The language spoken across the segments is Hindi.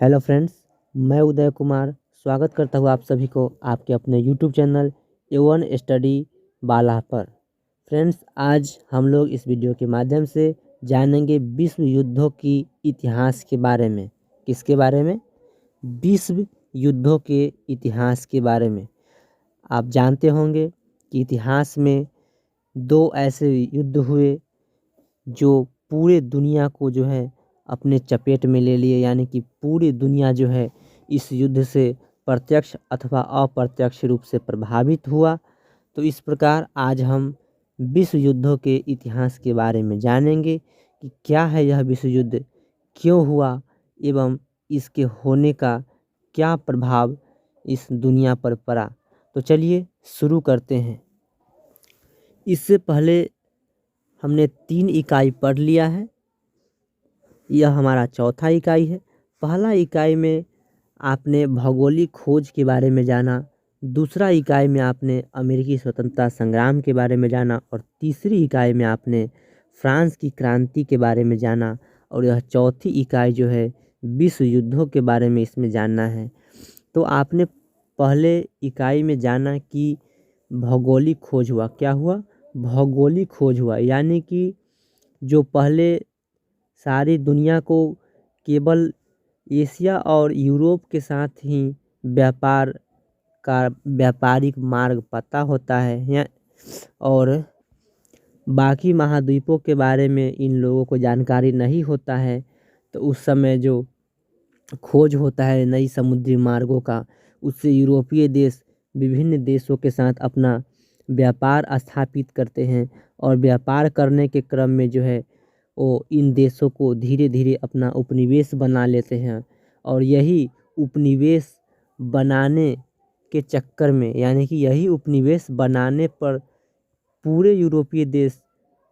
हेलो फ्रेंड्स, मैं उदय कुमार स्वागत करता हूँ आप सभी को आपके अपने यूट्यूब चैनल ए1 स्टडी बाला पर। फ्रेंड्स, आज हम लोग इस वीडियो के माध्यम से जानेंगे विश्व युद्धों की इतिहास के बारे में। किसके बारे में? विश्व युद्धों के इतिहास के बारे में। आप जानते होंगे कि इतिहास में दो ऐसे युद्ध हुए जो पूरे दुनिया को जो है अपने चपेट में ले लिए, यानी कि पूरी दुनिया जो है इस युद्ध से प्रत्यक्ष अथवा अप्रत्यक्ष रूप से प्रभावित हुआ। तो इस प्रकार आज हम विश्व युद्धों के इतिहास के बारे में जानेंगे कि क्या है यह विश्व युद्ध, क्यों हुआ एवं इसके होने का क्या प्रभाव इस दुनिया पर पड़ा। तो चलिए शुरू करते हैं। इससे पहले हमने 3 इकाई पढ़ लिया है, यह हमारा चौथा इकाई है। पहला इकाई में आपने भौगोलिक खोज के बारे में जाना, दूसरा इकाई में आपने अमेरिकी स्वतंत्रता संग्राम के बारे में जाना और तीसरी इकाई में आपने फ्रांस की क्रांति के बारे में जाना और यह चौथी इकाई जो है विश्व युद्धों के बारे में इसमें जानना है। तो आपने पहले इकाई में जाना कि भौगोलिक खोज हुआ। क्या हुआ? भौगोलिक खोज हुआ, यानी कि जो पहले सारी दुनिया को केवल एशिया और यूरोप के साथ ही व्यापार का व्यापारिक मार्ग पता होता है और बाकी महाद्वीपों के बारे में इन लोगों को जानकारी नहीं होता है। तो उस समय जो खोज होता है नई समुद्री मार्गों का, उससे यूरोपीय देश विभिन्न देशों के साथ अपना व्यापार स्थापित करते हैं और व्यापार करने के क्रम में जो है वो इन देशों को धीरे धीरे अपना उपनिवेश बना लेते हैं और यही उपनिवेश बनाने के चक्कर में, यानी कि यही उपनिवेश बनाने पर पूरे यूरोपीय देश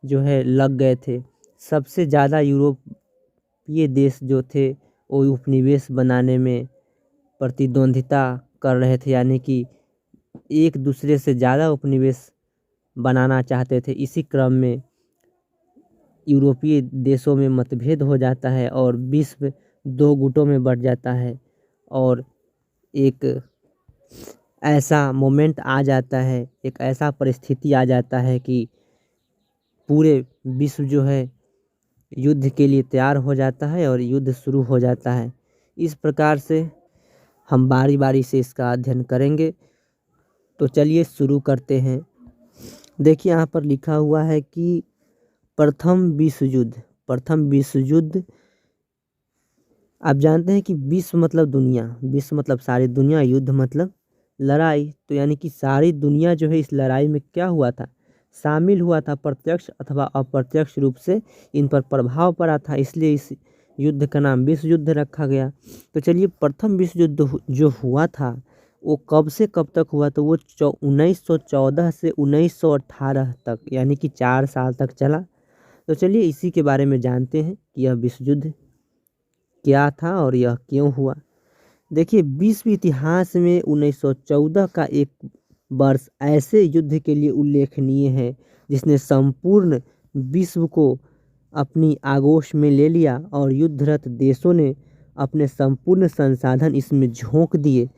जो है लग गए थे। सबसे ज़्यादा यूरोपीय देश जो थे वो उपनिवेश बनाने में प्रतिद्वंदिता कर रहे थे, यानी कि एक दूसरे से ज़्यादा उपनिवेश बनाना चाहते थे। इसी क्रम में यूरोपीय देशों में मतभेद हो जाता है और विश्व 2 गुटों में बढ़ जाता है और एक ऐसा मोमेंट आ जाता है, एक ऐसा परिस्थिति आ जाता है कि पूरे विश्व जो है युद्ध के लिए तैयार हो जाता है और युद्ध शुरू हो जाता है। इस प्रकार से हम बारी बारी से इसका अध्ययन करेंगे। तो चलिए शुरू करते हैं। देखिए यहाँ पर लिखा हुआ है कि प्रथम विश्व युद्ध। आप जानते हैं कि विश्व मतलब दुनिया, विश्व मतलब सारी दुनिया, युद्ध मतलब लड़ाई। तो यानी कि सारी दुनिया जो है इस लड़ाई में क्या हुआ था? शामिल हुआ था, प्रत्यक्ष अथवा अप्रत्यक्ष रूप से इन पर प्रभाव पड़ा था, इसलिए इस युद्ध का नाम विश्व युद्ध रखा गया। तो चलिए, प्रथम विश्व युद्ध जो हुआ था वो कब से कब तक हुआ? तो वो 1914 से 1918 तक, यानी कि 4 साल तक चला। तो चलिए इसी के बारे में जानते हैं कि यह विश्व युद्ध क्या था और यह क्यों हुआ। देखिए, विश्व इतिहास में 1914 का एक वर्ष ऐसे युद्ध के लिए उल्लेखनीय है जिसने संपूर्ण विश्व को अपनी आगोश में ले लिया और युद्धरत देशों ने अपने संपूर्ण संसाधन इसमें झोंक दिए।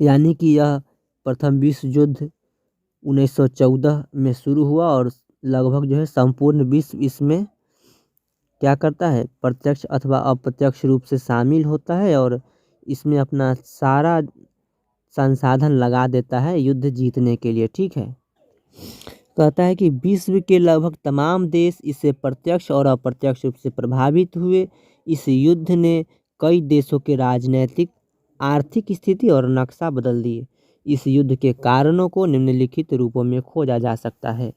यानी कि यह प्रथम विश्व युद्ध 1914 में शुरू हुआ और लगभग जो है संपूर्ण विश्व इसमें क्या करता है? प्रत्यक्ष अथवा अप्रत्यक्ष रूप से शामिल होता है और इसमें अपना सारा संसाधन लगा देता है युद्ध जीतने के लिए। ठीक है, कहता है कि विश्व के लगभग तमाम देश इससे प्रत्यक्ष और अप्रत्यक्ष रूप से प्रभावित हुए। इस युद्ध ने कई देशों के राजनीतिक, आर्थिक स्थिति और नक्शा बदल दिए। इस युद्ध के कारणों को निम्नलिखित रूपों में खोजा जा सकता है।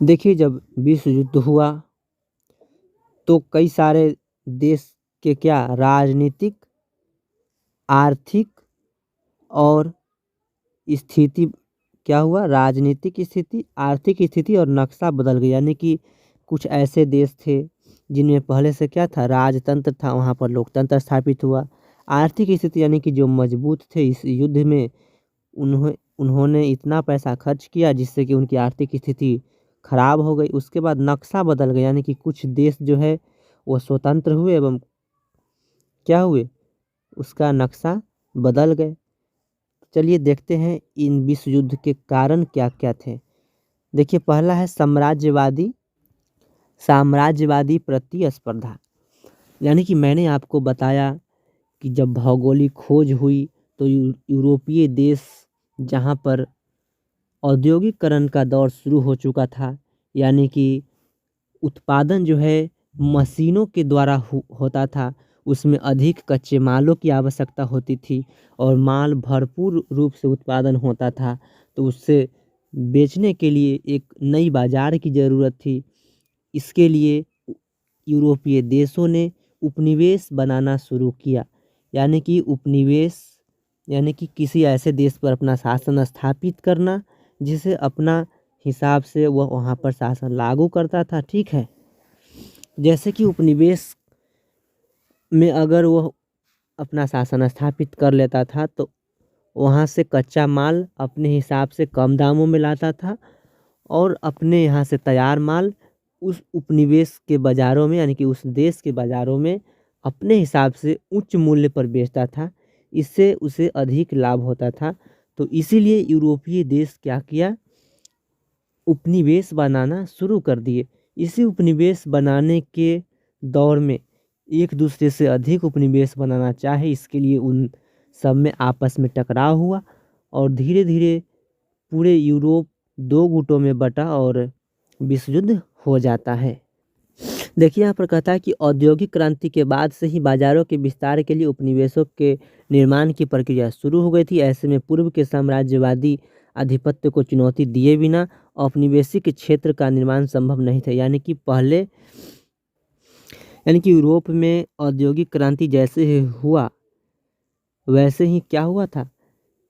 देखिए, जब विश्व युद्ध हुआ तो कई सारे देश के क्या राजनीतिक, आर्थिक और स्थिति क्या हुआ? राजनीतिक स्थिति, आर्थिक स्थिति और नक्शा बदल गया। यानी कि कुछ ऐसे देश थे जिनमें पहले से क्या था? राजतंत्र था, वहाँ पर लोकतंत्र स्थापित हुआ। आर्थिक स्थिति यानी कि जो मजबूत थे, इस युद्ध में उन्होंने इतना पैसा खर्च किया जिससे कि उनकी आर्थिक स्थिति खराब हो गई। उसके बाद नक्शा बदल गया, यानी कि कुछ देश जो है वो स्वतंत्र हुए एवं क्या हुए, उसका नक्शा बदल गए। चलिए देखते हैं इन विश्व युद्ध के कारण क्या क्या थे। देखिए पहला है साम्राज्यवादी प्रतिस्पर्धा। यानी कि मैंने आपको बताया कि जब भौगोलिक खोज हुई तो यूरोपीय देश जहाँ पर औद्योगिकरण का दौर शुरू हो चुका था, यानी कि उत्पादन जो है मशीनों के द्वारा होता था, उसमें अधिक कच्चे मालों की आवश्यकता होती थी और माल भरपूर रूप से उत्पादन होता था, तो उससे बेचने के लिए एक नई बाजार की ज़रूरत थी। इसके लिए यूरोपीय देशों ने उपनिवेश बनाना शुरू किया। यानी कि उपनिवेश यानी कि किसी ऐसे देश पर अपना शासन स्थापित करना जिसे अपना हिसाब से वह वहाँ पर शासन लागू करता था। ठीक है, जैसे कि उपनिवेश में अगर वह अपना शासन स्थापित कर लेता था तो वहाँ से कच्चा माल अपने हिसाब से कम दामों में लाता था और अपने यहाँ से तैयार माल उस उपनिवेश के बाज़ारों में यानी कि उस देश के बाज़ारों में अपने हिसाब से उच्च मूल्य पर बेचता था। इससे उसे अधिक लाभ होता था। तो इसीलिए यूरोपीय देश क्या किया, उपनिवेश बनाना शुरू कर दिए। इसी उपनिवेश बनाने के दौर में एक दूसरे से अधिक उपनिवेश बनाना चाहे, इसके लिए उन सब में आपस में टकराव हुआ और धीरे धीरे पूरे यूरोप दो गुटों में बटा और विश्व युद्ध हो जाता है। देखिए यहाँ पर कहता है कि औद्योगिक क्रांति के बाद से ही बाजारों के विस्तार के लिए उपनिवेशों के निर्माण की प्रक्रिया शुरू हो गई थी। ऐसे में पूर्व के साम्राज्यवादी आधिपत्य को चुनौती दिए बिना औपनिवेशिक क्षेत्र का निर्माण संभव नहीं था। यानी कि यूरोप में औद्योगिक क्रांति जैसे ही हुआ वैसे ही क्या हुआ था,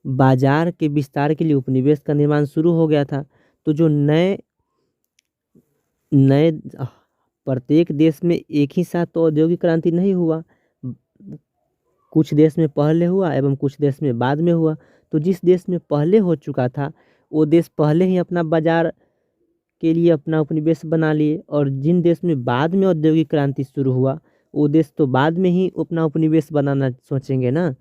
बाजार के विस्तार के लिए उपनिवेश का निर्माण शुरू हो गया था। तो जो नए नए प्रत्येक देश में एक ही साथ तो औद्योगिक क्रांति नहीं हुआ, कुछ देश में पहले हुआ एवं कुछ देश में बाद में हुआ। तो जिस देश में पहले हो चुका था वो देश पहले ही अपना बाजार के लिए अपना उपनिवेश बना लिए, और जिन देश में बाद में औद्योगिक क्रांति शुरू हुआ वो देश तो बाद में ही अपना उपनिवेश बनाना सोचेंगे ना।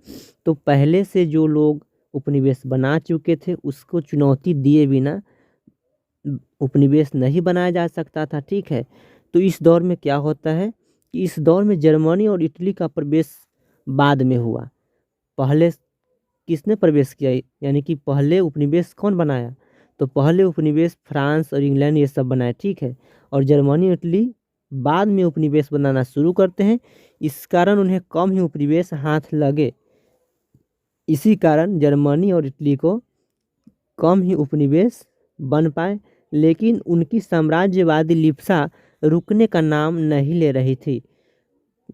तो पहले से जो लोग उपनिवेश बना चुके थे उसको चुनौती दिए बिना उपनिवेश नहीं बनाया जा सकता था। ठीक है, तो इस दौर में क्या होता है कि इस दौर में जर्मनी और इटली का प्रवेश बाद में हुआ। पहले किसने प्रवेश किया, यानी कि पहले उपनिवेश कौन बनाया, तो पहले उपनिवेश फ्रांस और इंग्लैंड ये सब बनाए। ठीक है, और जर्मनी इटली बाद में उपनिवेश बनाना शुरू करते हैं। इस कारण उन्हें कम ही उपनिवेश हाथ लगे। इसी कारण जर्मनी और इटली को कम ही उपनिवेश बन पाए, लेकिन उनकी साम्राज्यवादी लिप्सा रुकने का नाम नहीं ले रही थी,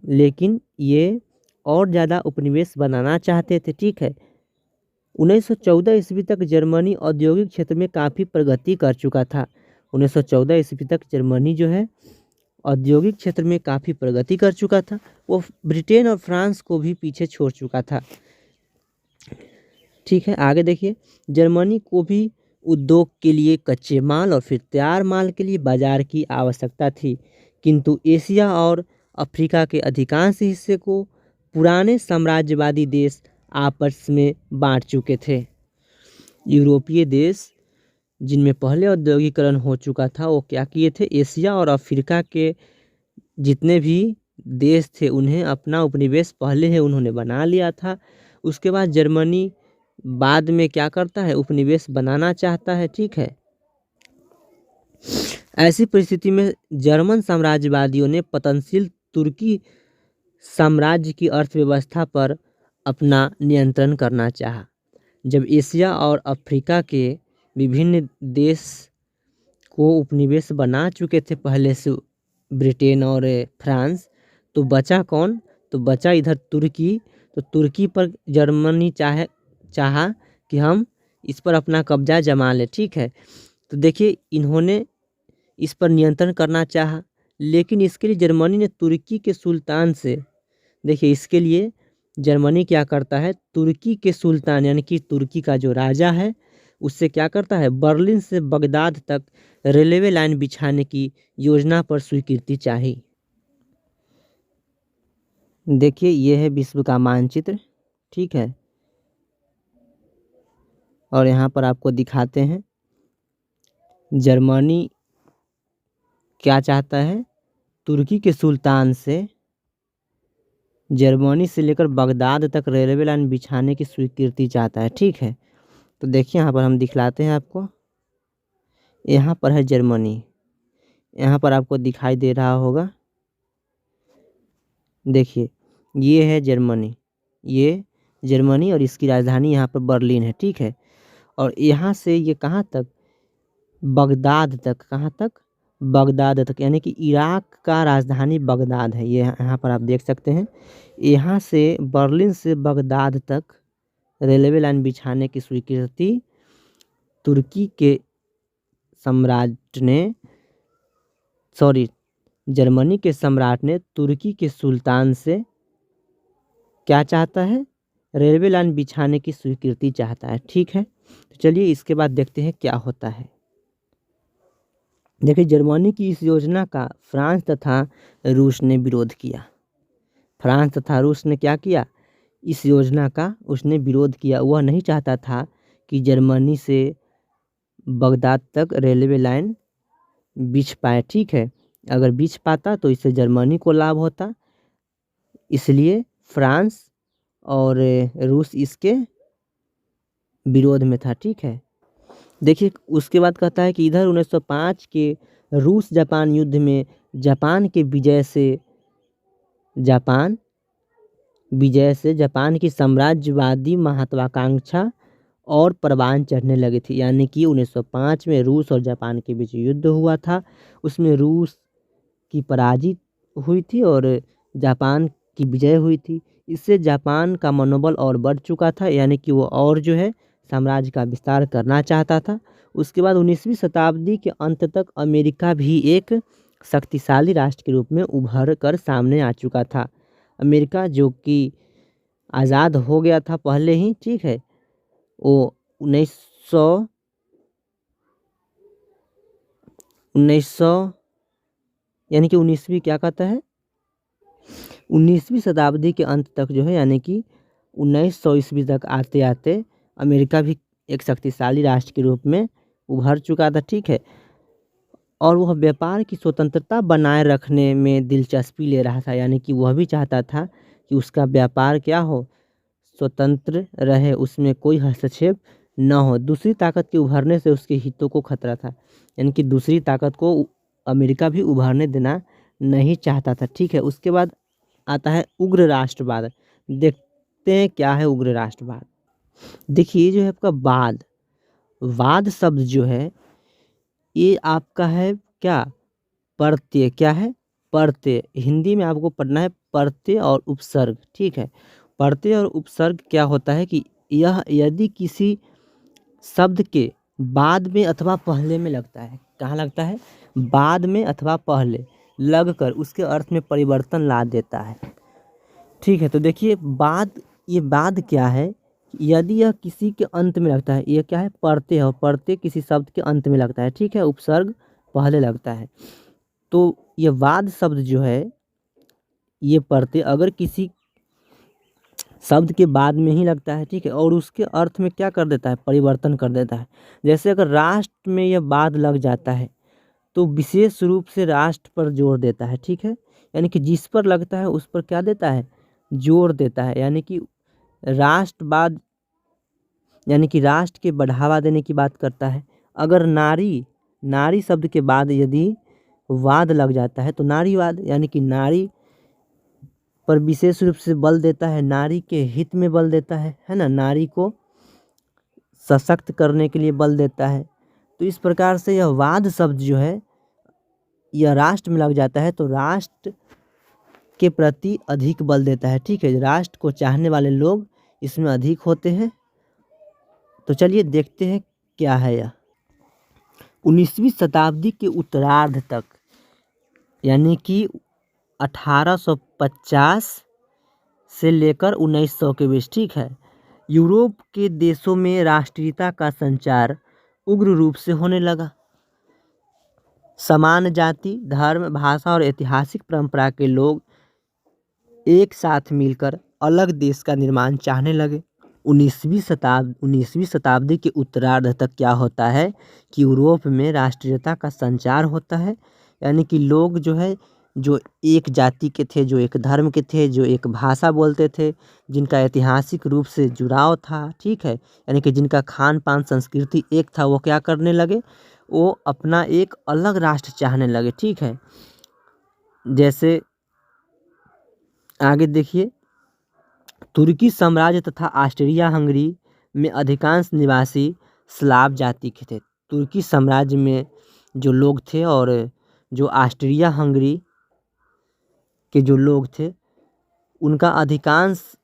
लेकिन ये और ज़्यादा उपनिवेश बनाना चाहते थे। ठीक है, 1914 ईस्वी तक जर्मनी औद्योगिक क्षेत्र में काफ़ी प्रगति कर चुका था। 1914 ईस्वी तक जर्मनी जो है औद्योगिक क्षेत्र में काफ़ी प्रगति कर चुका था। वो ब्रिटेन और फ्रांस को भी पीछे छोड़ चुका था। ठीक है, आगे देखिए, जर्मनी को भी उद्योग के लिए कच्चे माल और फिर तैयार माल के लिए बाजार की आवश्यकता थी, किंतु एशिया और अफ्रीका के अधिकांश हिस्से को पुराने साम्राज्यवादी देश आपस में बांट चुके थे। यूरोपीय देश जिनमें पहले औद्योगिकरण हो चुका था वो क्या किए थे, एशिया और अफ्रीका के जितने भी देश थे उन्हें अपना उपनिवेश पहले ही उन्होंने बना लिया था। उसके बाद जर्मनी बाद में क्या करता है, उपनिवेश बनाना चाहता है। ठीक है, ऐसी परिस्थिति में जर्मन साम्राज्यवादियों ने पतनशील तुर्की साम्राज्य की अर्थव्यवस्था पर अपना नियंत्रण करना चाहा। जब एशिया और अफ्रीका के विभिन्न देश को उपनिवेश बना चुके थे पहले से ब्रिटेन और फ्रांस, तो बचा कौन, तो बचा इधर तुर्की। तो तुर्की पर जर्मनी चाहा कि हम इस पर अपना कब्जा जमा लें। ठीक है, तो देखिए इन्होंने इस पर नियंत्रण करना चाहा, लेकिन इसके लिए जर्मनी ने तुर्की के सुल्तान से, देखिए इसके लिए जर्मनी क्या करता है, तुर्की के सुल्तान यानी कि तुर्की का जो राजा है उससे क्या करता है, बर्लिन से बगदाद तक रेलवे लाइन बिछाने की योजना पर स्वीकृति चाही। देखिए ये है विश्व का मानचित्र, ठीक है। और यहाँ पर आपको दिखाते हैं जर्मनी क्या चाहता है, तुर्की के सुल्तान से जर्मनी से लेकर बगदाद तक रेलवे लाइन बिछाने की स्वीकृति चाहता है, ठीक है। तो देखिए यहाँ पर हम दिखलाते हैं आपको, यहाँ पर है जर्मनी, यहाँ पर आपको दिखाई दे रहा होगा, देखिए ये है जर्मनी, ये जर्मनी और इसकी राजधानी यहाँ पर बर्लिन है, ठीक है। और यहाँ से ये कहाँ तक, बगदाद तक, कहाँ तक, बगदाद तक, यानी कि इराक का राजधानी बगदाद है। ये यहाँ पर आप देख सकते हैं, यहाँ से बर्लिन से बगदाद तक रेलवे लाइन बिछाने की स्वीकृति तुर्की के सम्राट ने, सॉरी, जर्मनी के सम्राट ने तुर्की के सुल्तान से क्या चाहता है, रेलवे लाइन बिछाने की स्वीकृति चाहता है, ठीक है। तो चलिए इसके बाद देखते हैं क्या होता है। देखिए जर्मनी की इस योजना का फ्रांस तथा रूस ने विरोध किया। फ्रांस तथा रूस ने क्या किया, इस योजना का उसने विरोध किया। वह नहीं चाहता था कि जर्मनी से बगदाद तक रेलवे लाइन बिछ पाए, ठीक है। अगर बिछ पाता तो इससे जर्मनी को लाभ होता, इसलिए फ्रांस और रूस इसके विरोध में था, ठीक है। देखिए उसके बाद कहता है कि इधर 1905 के रूस जापान युद्ध में जापान जापान की साम्राज्यवादी महत्वाकांक्षा और परवान चढ़ने लगी थी। यानी कि 1905 में रूस और जापान के बीच युद्ध हुआ था, उसमें रूस की पराजित हुई थी और जापान की विजय हुई थी। इससे जापान का मनोबल और बढ़ चुका था, यानी कि वो और जो है साम्राज्य का विस्तार करना चाहता था। उसके बाद 19वीं शताब्दी के अंत तक अमेरिका भी एक शक्तिशाली राष्ट्र के रूप में उभर कर सामने आ चुका था। अमेरिका जो कि आज़ाद हो गया था पहले ही, ठीक है, वो 1900 यानी कि 19वीं क्या कहता है, 19वीं शताब्दी के अंत तक जो है, यानी कि 1900 ईस्वी तक आते आते अमेरिका भी एक शक्तिशाली राष्ट्र के रूप में उभर चुका था, ठीक है। और वह व्यापार की स्वतंत्रता बनाए रखने में दिलचस्पी ले रहा था, यानी कि वह भी चाहता था कि उसका व्यापार क्या हो, स्वतंत्र रहे, उसमें कोई हस्तक्षेप न हो। दूसरी ताकत के उभरने से उसके हितों को खतरा था, यानी कि दूसरी ताकत को अमेरिका भी उभरने देना नहीं चाहता था, ठीक है। उसके बाद आता है उग्र राष्ट्रवाद। देखते हैं क्या है उग्र राष्ट्रवाद। देखिए जो है आपका वाद शब्द जो है ये आपका है क्या, प्रत्यय, क्या है, प्रत्यय। हिंदी में आपको पढ़ना है प्रत्यय और उपसर्ग, ठीक है। प्रत्यय और उपसर्ग क्या होता है कि यह यदि किसी शब्द के बाद में अथवा पहले में लगता है, कहाँ लगता है, बाद में अथवा पहले लगकर उसके अर्थ में परिवर्तन ला देता है, ठीक है। तो देखिए ये बाद क्या है, यदि यह किसी के अंत में लगता है, यह क्या है, प्रत्यय है, और प्रत्यय किसी शब्द के अंत में लगता है, ठीक है, उपसर्ग पहले लगता है। तो ये वाद शब्द जो है, ये प्रत्यय अगर किसी शब्द के बाद में ही लगता है, ठीक है, और उसके अर्थ में क्या कर देता है, परिवर्तन कर देता है। जैसे अगर राष्ट्र में यह बाद लग जाता है तो विशेष रूप से राष्ट्र पर जोर देता है, ठीक है। यानी कि जिस पर लगता है उस पर क्या देता है, जोर देता है। यानी कि राष्ट्रवाद, यानी कि राष्ट्र के बढ़ावा देने की बात करता है। अगर नारी शब्द के बाद यदि वाद लग जाता है तो नारीवाद, यानी कि नारी पर विशेष रूप से बल देता है, नारी के हित में बल देता है ना, नारी को सशक्त करने के लिए बल देता है। तो इस प्रकार से यह वाद शब्द जो है यह राष्ट्र में लग जाता है तो राष्ट्र के प्रति अधिक बल देता है, ठीक है। राष्ट्र को चाहने वाले लोग इसमें अधिक होते हैं। तो चलिए देखते हैं क्या है यह। 19वीं शताब्दी के उत्तरार्ध तक, यानी कि 1850 से लेकर 1900 के बीच, ठीक है, यूरोप के देशों में राष्ट्रीयता का संचार उग्र रूप से होने लगा। समान जाति, धर्म, भाषा और ऐतिहासिक परंपरा के लोग एक साथ मिलकर अलग देश का निर्माण चाहने लगे। 19वीं शताब्दी के उत्तरार्ध तक क्या होता है कि यूरोप में राष्ट्रीयता का संचार होता है, यानी कि लोग जो है, जो एक जाति के थे, जो एक धर्म के थे, जो एक भाषा बोलते थे, जिनका ऐतिहासिक रूप से जुड़ाव था, ठीक है, यानी कि जिनका खान पान संस्कृति एक था, वो क्या करने लगे, वो अपना एक अलग राष्ट्र चाहने लगे। ठीक है, जैसे आगे देखिए, तुर्की साम्राज्य तथा ऑस्ट्रिया हंगरी में अधिकांश निवासी स्लाव जाति के थे। तुर्की साम्राज्य में जो लोग थे और जो ऑस्ट्रिया हंगरी के जो लोग थे, उनका अधिकांश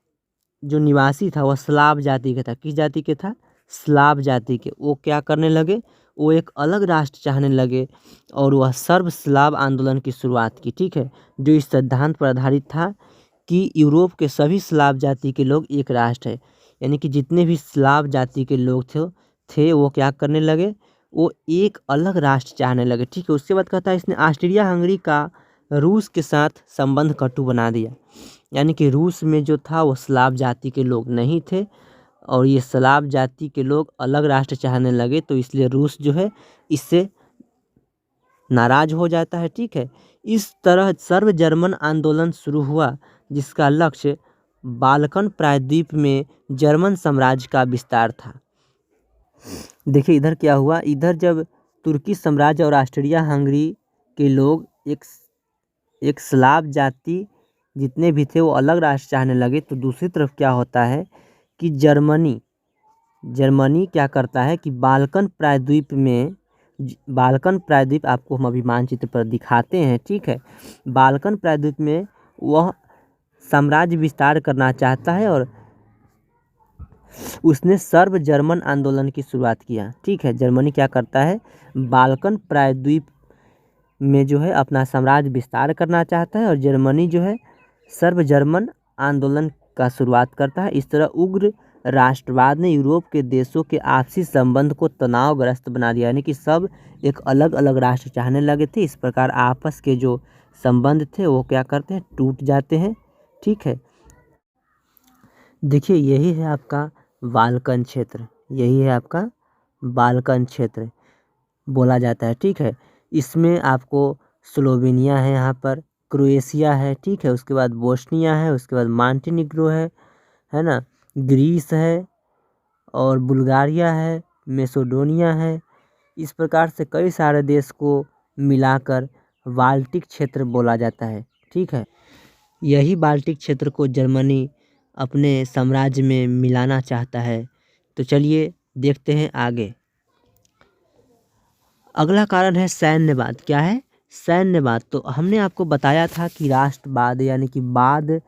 जो निवासी था वह स्लाव जाति का था। किस जाति के था? स्लाव जाति के। वो क्या करने लगे, वो एक अलग राष्ट्र चाहने लगे और वह सर्व स्लाव आंदोलन की शुरुआत की। ठीक है, जो इस सिद्धांत पर आधारित था कि यूरोप के सभी स्लाव जाति के लोग एक राष्ट्र है, यानी कि जितने भी स्लाव जाति के लोग थे वो क्या करने लगे, वो एक अलग राष्ट्र चाहने लगे। ठीक है, उसके बाद कहता है इसने ऑस्ट्रिया हंगरी का रूस के साथ संबंध कटु बना दिया, यानी कि रूस में जो था वो स्लाव जाति के लोग नहीं थे और ये स्लाव जाति के लोग अलग राष्ट्र चाहने लगे, तो इसलिए रूस जो है इससे नाराज हो जाता है। ठीक है, इस तरह सर्व जर्मन आंदोलन शुरू हुआ जिसका लक्ष्य बाल्कन प्रायद्वीप में जर्मन साम्राज्य का विस्तार था। देखिए इधर क्या हुआ, इधर जब तुर्की साम्राज्य और ऑस्ट्रिया हंगरी के लोग एक स्लाव जाति जितने भी थे वो अलग राष्ट्र चाहने लगे, तो दूसरी तरफ क्या होता है कि जर्मनी क्या करता है कि बाल्कन प्रायद्वीप आपको हम अभी मानचित्र पर दिखाते हैं। ठीक है, बाल्कन प्रायद्वीप में वह साम्राज्य विस्तार करना चाहता है और उसने सर्व जर्मन आंदोलन की शुरुआत किया। ठीक है, जर्मनी क्या करता है, बाल्कन प्रायद्वीप में जो है अपना साम्राज्य विस्तार करना चाहता है और जर्मनी जो है सर्व जर्मन आंदोलन का शुरुआत करता है। इस तरह उग्र राष्ट्रवाद ने यूरोप के देशों के आपसी संबंध को तनावग्रस्त बना दिया, यानी कि सब एक अलग अलग राष्ट्र चाहने लगे थे। इस प्रकार आपस के जो संबंध थे वो क्या करते हैं, टूट जाते हैं। ठीक है, देखिए यही है आपका बाल्कन क्षेत्र, यही है आपका बाल्कन क्षेत्र बोला जाता है। ठीक है, इसमें आपको स्लोवेनिया है, यहाँ पर क्रोएशिया है, ठीक है, उसके बाद बोस्निया है, उसके बाद मॉन्टेनिग्रो है ना, ग्रीस है और बुल्गारिया है, मैसेडोनिया है। इस प्रकार से कई सारे देश को मिलाकर बाल्टिक क्षेत्र बोला जाता है। ठीक है, यही बाल्टिक क्षेत्र को जर्मनी अपने साम्राज्य में मिलाना चाहता है। तो चलिए देखते हैं आगे। अगला कारण है सैन्यवाद। क्या है? सैन्यवाद। तो हमने आपको बताया था कि राष्ट्रवाद यानी कि बाद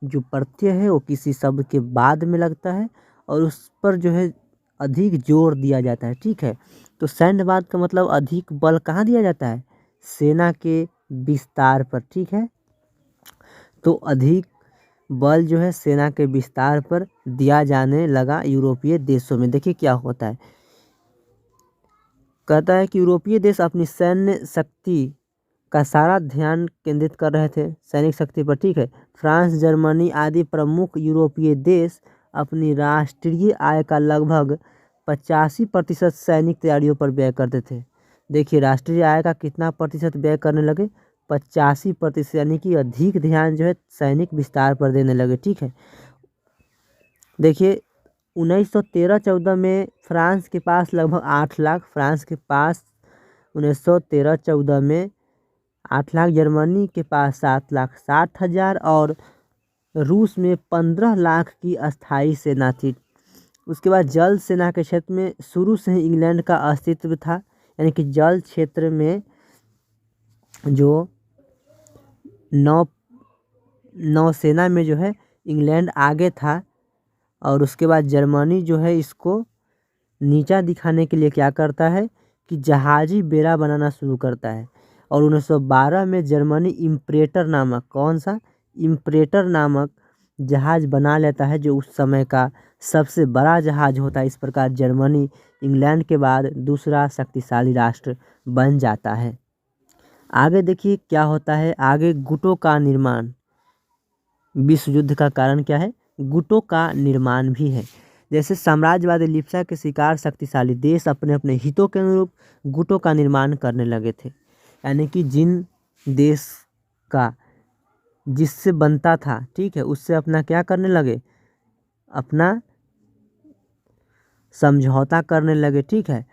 जो प्रत्यय है वो किसी शब्द के बाद में लगता है और उस पर जो है अधिक जोर दिया जाता है। ठीक है, तो सैन्यवाद का मतलब अधिक बल कहाँ दिया जाता है? सेना के विस्तार पर। ठीक है, तो अधिक बल जो है सेना के विस्तार पर दिया जाने लगा यूरोपीय देशों में। देखिए क्या होता है, कहता है कि यूरोपीय देश अपनी सैन्य शक्ति का सारा ध्यान केंद्रित कर रहे थे सैनिक शक्ति पर। ठीक है, फ्रांस, जर्मनी आदि प्रमुख यूरोपीय देश अपनी राष्ट्रीय आय का लगभग 85% सैनिक तैयारियों पर व्यय करते थे। देखिए राष्ट्रीय आय का कितना प्रतिशत व्यय करने लगे? 85%, यानी कि अधिक ध्यान जो है सैनिक विस्तार पर देने लगे। ठीक है, देखिए 1913-14 में फ्रांस के पास लगभग 8 लाख, फ्रांस के पास 1913-14 में 8 लाख, जर्मनी के पास 7,60,000 और रूस में 15 लाख की अस्थायी सेना थी। उसके बाद जल सेना के क्षेत्र में शुरू से ही इंग्लैंड का अस्तित्व था, यानी कि जल क्षेत्र में जो नौसेना में जो है इंग्लैंड आगे था और उसके बाद जर्मनी जो है इसको नीचा दिखाने के लिए क्या करता है कि जहाजी बेड़ा बनाना शुरू करता है और 1912 में जर्मनी इम्प्रेटर नामक, कौन सा? इम्प्रेटर नामक जहाज बना लेता है जो उस समय का सबसे बड़ा जहाज होता है। इस प्रकार जर्मनी इंग्लैंड के बाद दूसरा शक्तिशाली राष्ट्र बन जाता है। आगे देखिए क्या होता है, आगे गुटों का निर्माण। विश्व युद्ध का कारण क्या है? गुटों का निर्माण भी है। जैसे साम्राज्यवादी लिप्सा के शिकार शक्तिशाली देश अपने अपने हितों के अनुरूप गुटों का निर्माण करने लगे थे। यानी कि जिन देश का जिससे बनता था, ठीक है, उससे अपना क्या करने लगे, अपना समझौता करने लगे, ठीक है।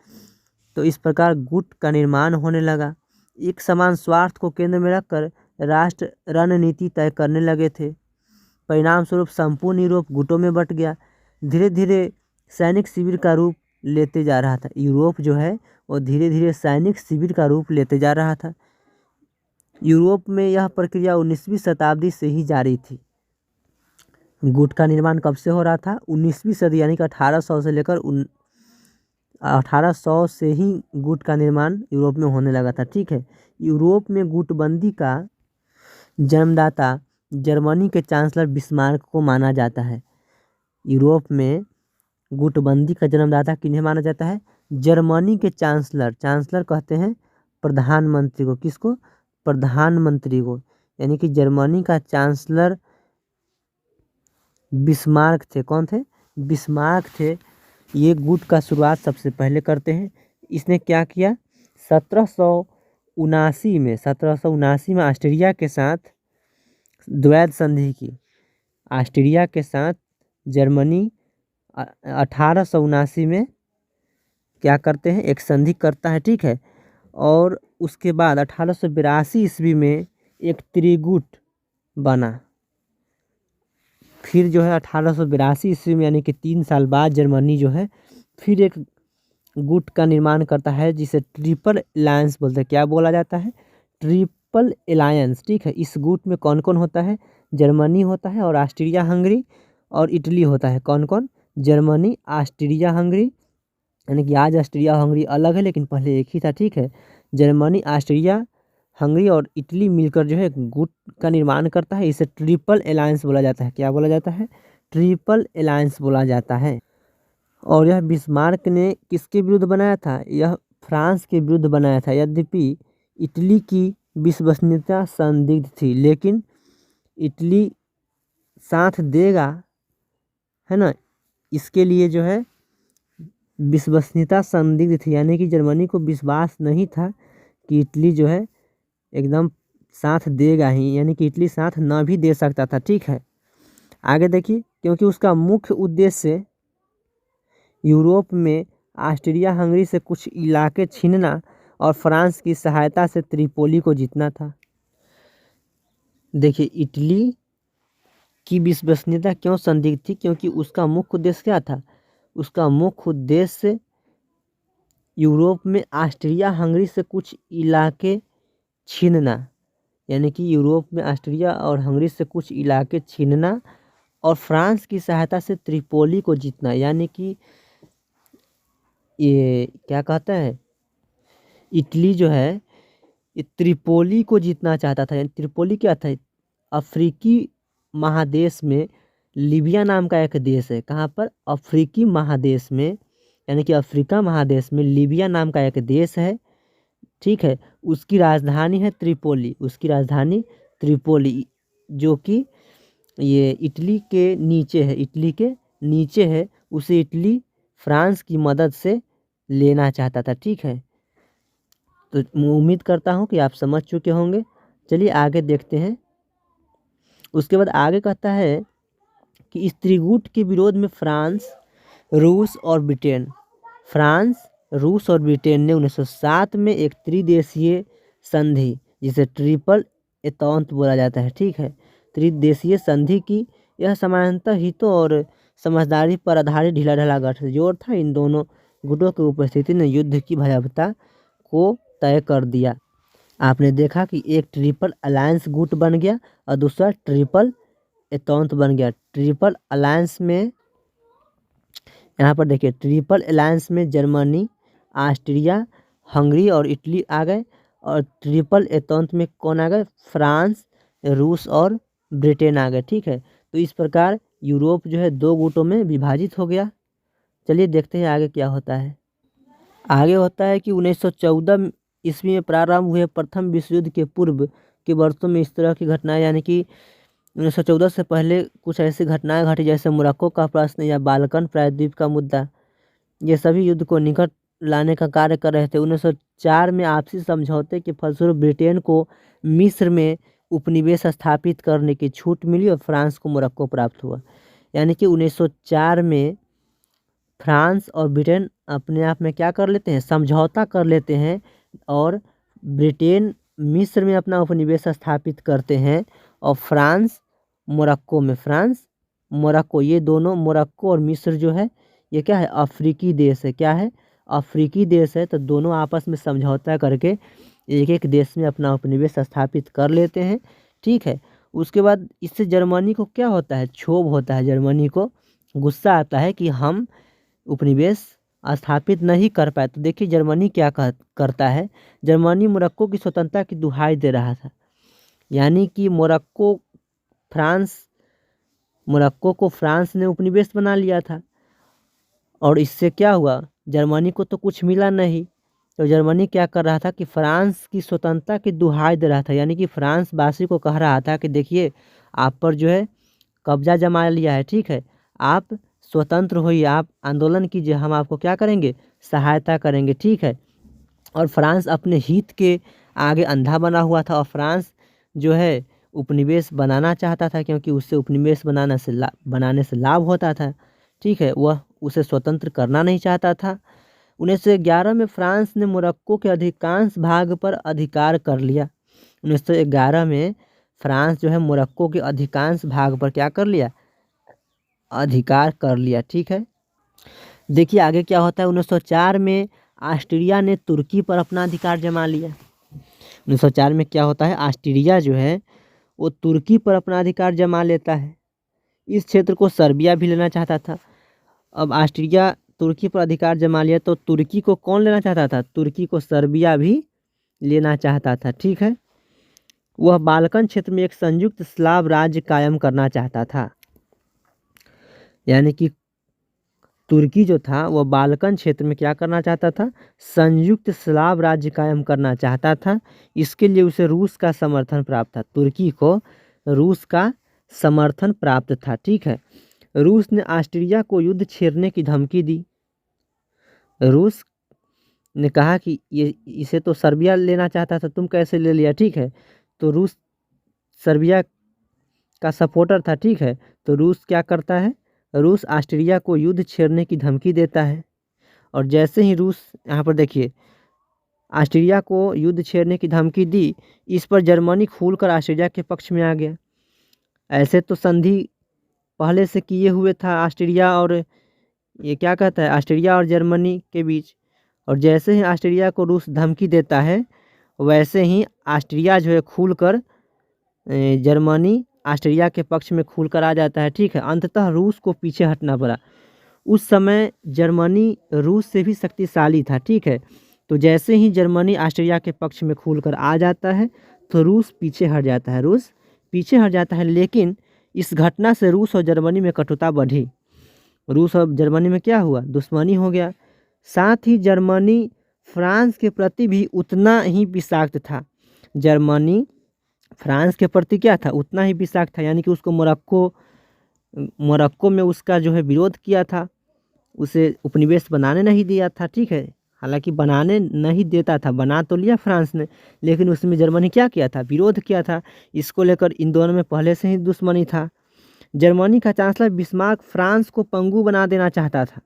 तो इस प्रकार गुट का निर्माण होने लगा। एक समान स्वार्थ को केंद्र में रखकर राष्ट्र रणनीति तय करने लगे थे। परिणाम स्वरूप संपूर्ण यूरोप गुटों में बंट गया। धीरे धीरे सैनिक शिविर का रूप लेते जा रहा था। यूरोप जो है वो धीरे धीरे सैनिक शिविर का रूप लेते जा रहा था। यूरोप में यह प्रक्रिया 19वीं शताब्दी से ही जारी थी। गुट का निर्माण कब से हो रहा था? 19वीं सदी यानी कि 1800 से लेकर 1800 से ही गुट का निर्माण यूरोप में होने लगा था, ठीक है। यूरोप में गुटबंदी का जन्मदाता जर्मनी के चांसलर बिस्मार्क को माना जाता है। यूरोप में गुटबंदी का जन्मदाता किन्हें माना जाता है? जर्मनी के चांसलर। चांसलर कहते हैं प्रधानमंत्री को। किसको? प्रधानमंत्री को। यानी कि जर्मनी का चांसलर बिस्मार्क थे। कौन थे? बिस्मार्क थे। ये गुट का शुरुआत सबसे पहले करते हैं। इसने क्या किया? 1779 में ऑस्ट्रिया के साथ द्वैध संधि की। ऑस्ट्रिया के साथ जर्मनी 1879 में क्या करते हैं? एक संधि करता है, ठीक है। और उसके बाद 1882 ईस्वी में एक त्रिगुट बना। फिर जो है 1882 ईस्वी में यानी कि 3 साल बाद जर्मनी जो है फिर एक गुट का निर्माण करता है जिसे ट्रिपल अलायंस बोलते हैं। क्या बोला जाता है? ट्रिपल अलायंस, ठीक है। इस गुट में कौन कौन होता है? जर्मनी होता है और ऑस्ट्रिया हंगरी और इटली होता है। कौन कौन? Germany, Austria Hungary. यानी कि आज ऑस्ट्रिया हंगरी अलग है लेकिन पहले एक ही था, ठीक है। जर्मनी, ऑस्ट्रिया हंगरी और इटली मिलकर जो है गुट का निर्माण करता है। इसे ट्रिपल अलायंस बोला जाता है। क्या बोला जाता है? ट्रिपल अलायंस बोला जाता है। और यह बिस्मार्क ने किसके विरुद्ध बनाया था? यह फ्रांस के विरुद्ध बनाया था। यद्यपि इटली की विश्वसनीयता संदिग्ध थी, लेकिन इटली साथ देगा, है ना। इसके लिए जो है विश्वसनीयता संदिग्ध थी, यानी कि जर्मनी को विश्वास नहीं था कि इटली जो है एकदम साथ देगा ही, यानी कि इटली साथ ना भी दे सकता था, ठीक है। आगे देखिए, क्योंकि उसका मुख्य उद्देश्य यूरोप में ऑस्ट्रिया हंगरी से कुछ इलाके छीनना और फ्रांस की सहायता से त्रिपोली को जीतना था। देखिए, इटली की विश्वसनीयता क्यों संदिग्ध थी? क्योंकि उसका मुख्य उद्देश्य क्या था? उसका मुख्य उद्देश्य यूरोप में ऑस्ट्रिया हंगरी से कुछ इलाके छीनना, यानी कि यूरोप में ऑस्ट्रिया और हंगरी से कुछ इलाके छीनना और फ्रांस की सहायता से त्रिपोली को जीतना। यानी कि ये क्या कहता है, इटली जो है ये त्रिपोली को जीतना चाहता था। यानी त्रिपोली क्या था? अफ्रीकी महादेश में लीबिया नाम का एक देश है। कहाँ पर? अफ्रीकी महादेश में, यानी कि अफ्रीका महादेश में लीबिया नाम का एक देश है, ठीक है। उसकी राजधानी है त्रिपोली। उसकी राजधानी त्रिपोली, जो कि ये इटली के नीचे है। इटली के नीचे है। उसे इटली फ्रांस की मदद से लेना चाहता था, ठीक है। तो उम्मीद करता हूँ कि आप समझ चुके होंगे। चलिए आगे देखते हैं। उसके बाद आगे कहता है कि इस त्रिगुट के विरोध में फ्रांस, रूस और ब्रिटेन ने 1907 में एक त्रिदेशीय संधि, जिसे ट्रिपल एतौंत बोला जाता है, ठीक है, त्रिदेशीय संधि की। यह सामान्यतः हितों और समझदारी पर आधारित ढीला ढाला गठजोड़ था। इन दोनों गुटों की उपस्थिति ने युद्ध की भयावहता को तय कर दिया। आपने देखा कि एक ट्रिपल अलायंस गुट बन गया और दूसरा ट्रिपल एतौंत बन गया। ट्रिपल अलायंस में यहाँ पर देखिए, ट्रिपल अलायंस में जर्मनी, ऑस्ट्रिया हंगरी और इटली आ गए। और ट्रिपल एतौंत में कौन आ गए? फ्रांस, रूस और ब्रिटेन आ गए, ठीक है। तो इस प्रकार यूरोप जो है 2 गुटों में विभाजित हो गया। चलिए देखते हैं आगे क्या होता है। आगे होता है कि 1914 ईस्वी में प्रारंभ हुए प्रथम विश्व युद्ध के पूर्व के वर्षों में इस तरह की घटनाएं, यानी कि 1914 से पहले कुछ ऐसी घटनाएं घटी जैसे मोरक्को का प्रश्न या बाल्कन प्रायद्वीप का मुद्दा, ये सभी युद्ध को निकट लाने का कार्य कर रहे थे। 1904 में आपसी समझौते के फलस्वरूप ब्रिटेन को मिस्र में उपनिवेश स्थापित करने की छूट मिली और फ्रांस को मोरक्को प्राप्त हुआ। यानी कि 1904 में फ्रांस और ब्रिटेन अपने आप में क्या कर लेते हैं, समझौता कर लेते हैं और ब्रिटेन मिस्र में अपना उपनिवेश स्थापित करते हैं और फ्रांस मोरक्को में, फ्रांस मोरक्को, ये दोनों मोरक्को और मिस्र जो है ये क्या है, अफ्रीकी देश है। क्या है, अफ्रीकी देश है। तो दोनों आपस में समझौता करके एक एक देश में अपना उपनिवेश स्थापित कर लेते हैं। ठीक है, उसके बाद इससे जर्मनी को क्या होता है, क्षोभ होता है, जर्मनी को गुस्सा आता है कि हम उपनिवेश स्थापित नहीं कर पाए। तो देखिए जर्मनी क्या करता है, जर्मनी मोरक्को की स्वतंत्रता की दुहाई दे रहा था। यानी कि मोरक्को को फ्रांस ने उपनिवेश बना लिया था और इससे क्या हुआ, जर्मनी को तो कुछ मिला नहीं। तो जर्मनी क्या कर रहा था कि फ्रांस की स्वतंत्रता की दुहाई दे रहा था। यानी कि फ्रांस वासी को कह रहा था कि देखिए आप पर जो है कब्जा जमा लिया है, ठीक है, आप स्वतंत्र होइए, आप आंदोलन कीजिए, हम आपको क्या करेंगे, सहायता करेंगे। ठीक है, और फ्रांस अपने हित के आगे अंधा बना हुआ था और फ्रांस जो है उपनिवेश बनाना चाहता था क्योंकि उससे उपनिवेश बनाने से लाभ होता था। ठीक है, वह उसे स्वतंत्र करना नहीं चाहता था। 1911 में फ्रांस ने मोरक्को के अधिकांश भाग पर अधिकार कर लिया। 1911 में फ्रांस जो है मोरक्को के अधिकांश भाग पर क्या कर लिया, अधिकार कर लिया। ठीक है, देखिए आगे क्या होता है। 1904 में ऑस्ट्रिया ने तुर्की पर अपना अधिकार जमा लिया। 1904 में क्या होता है, ऑस्ट्रिया जो है वो तुर्की पर अपना अधिकार जमा लेता है। इस क्षेत्र को सर्बिया भी लेना चाहता था। अब ऑस्ट्रिया तुर्की पर अधिकार जमा लिया तो तुर्की को कौन लेना चाहता था, तुर्की को सर्बिया भी लेना चाहता था। ठीक है, वह बाल्कन क्षेत्र में एक संयुक्त स्लाव राज्य कायम करना चाहता था। यानी कि तुर्की जो था वह बाल्कन क्षेत्र में क्या करना चाहता था, संयुक्त स्लाव राज्य कायम करना चाहता था। इसके लिए उसे रूस का समर्थन प्राप्त था, तुर्की को रूस का समर्थन प्राप्त था। ठीक है, रूस ने ऑस्ट्रिया को युद्ध छेड़ने की धमकी दी। रूस ने कहा कि ये इसे तो सर्बिया लेना चाहता था, तुम कैसे ले लिया। ठीक है, तो रूस सर्बिया का सपोर्टर था। ठीक है, तो रूस क्या करता है, रूस ऑस्ट्रिया को युद्ध छेड़ने की धमकी देता है और जैसे ही रूस, यहाँ पर देखिए, ऑस्ट्रिया को युद्ध छेड़ने की धमकी दी, इस पर जर्मनी खुलकर ऑस्ट्रिया के पक्ष में आ गया। ऐसे तो संधि पहले से किए हुए था ऑस्ट्रिया और ये क्या कहता है, ऑस्ट्रिया और जर्मनी के बीच, और जैसे ही ऑस्ट्रिया को रूस धमकी देता है वैसे ही ऑस्ट्रिया जो है खुलकर जर्मनी ऑस्ट्रिया के पक्ष में खुलकर आ जाता है। ठीक है, अंततः रूस को पीछे हटना पड़ा। उस समय जर्मनी रूस से भी शक्तिशाली था। ठीक है, तो जैसे ही जर्मनी ऑस्ट्रिया के पक्ष में खुलकर आ जाता है तो रूस पीछे हट जाता है, रूस पीछे हट जाता है। लेकिन इस घटना से रूस और जर्मनी में कटुता बढ़ी, रूस और जर्मनी में क्या हुआ, दुश्मनी हो गया। साथ ही जर्मनी फ्रांस के प्रति भी उतना ही विषाक्त था। जर्मनी फ्रांस के प्रति क्या था, उतना ही विषाक्त था। यानी कि उसको मोरक्को में उसका जो है विरोध किया था, उसे उपनिवेश बनाने नहीं दिया था। ठीक है, हालांकि बनाने नहीं देता था, बना तो लिया फ्रांस ने, लेकिन उसमें जर्मनी क्या किया था, विरोध किया था। इसको लेकर इन दोनों में पहले से ही दुश्मनी था। जर्मनी का चांसलर बिस्मार्क फ्रांस को पंगु बना देना चाहता था।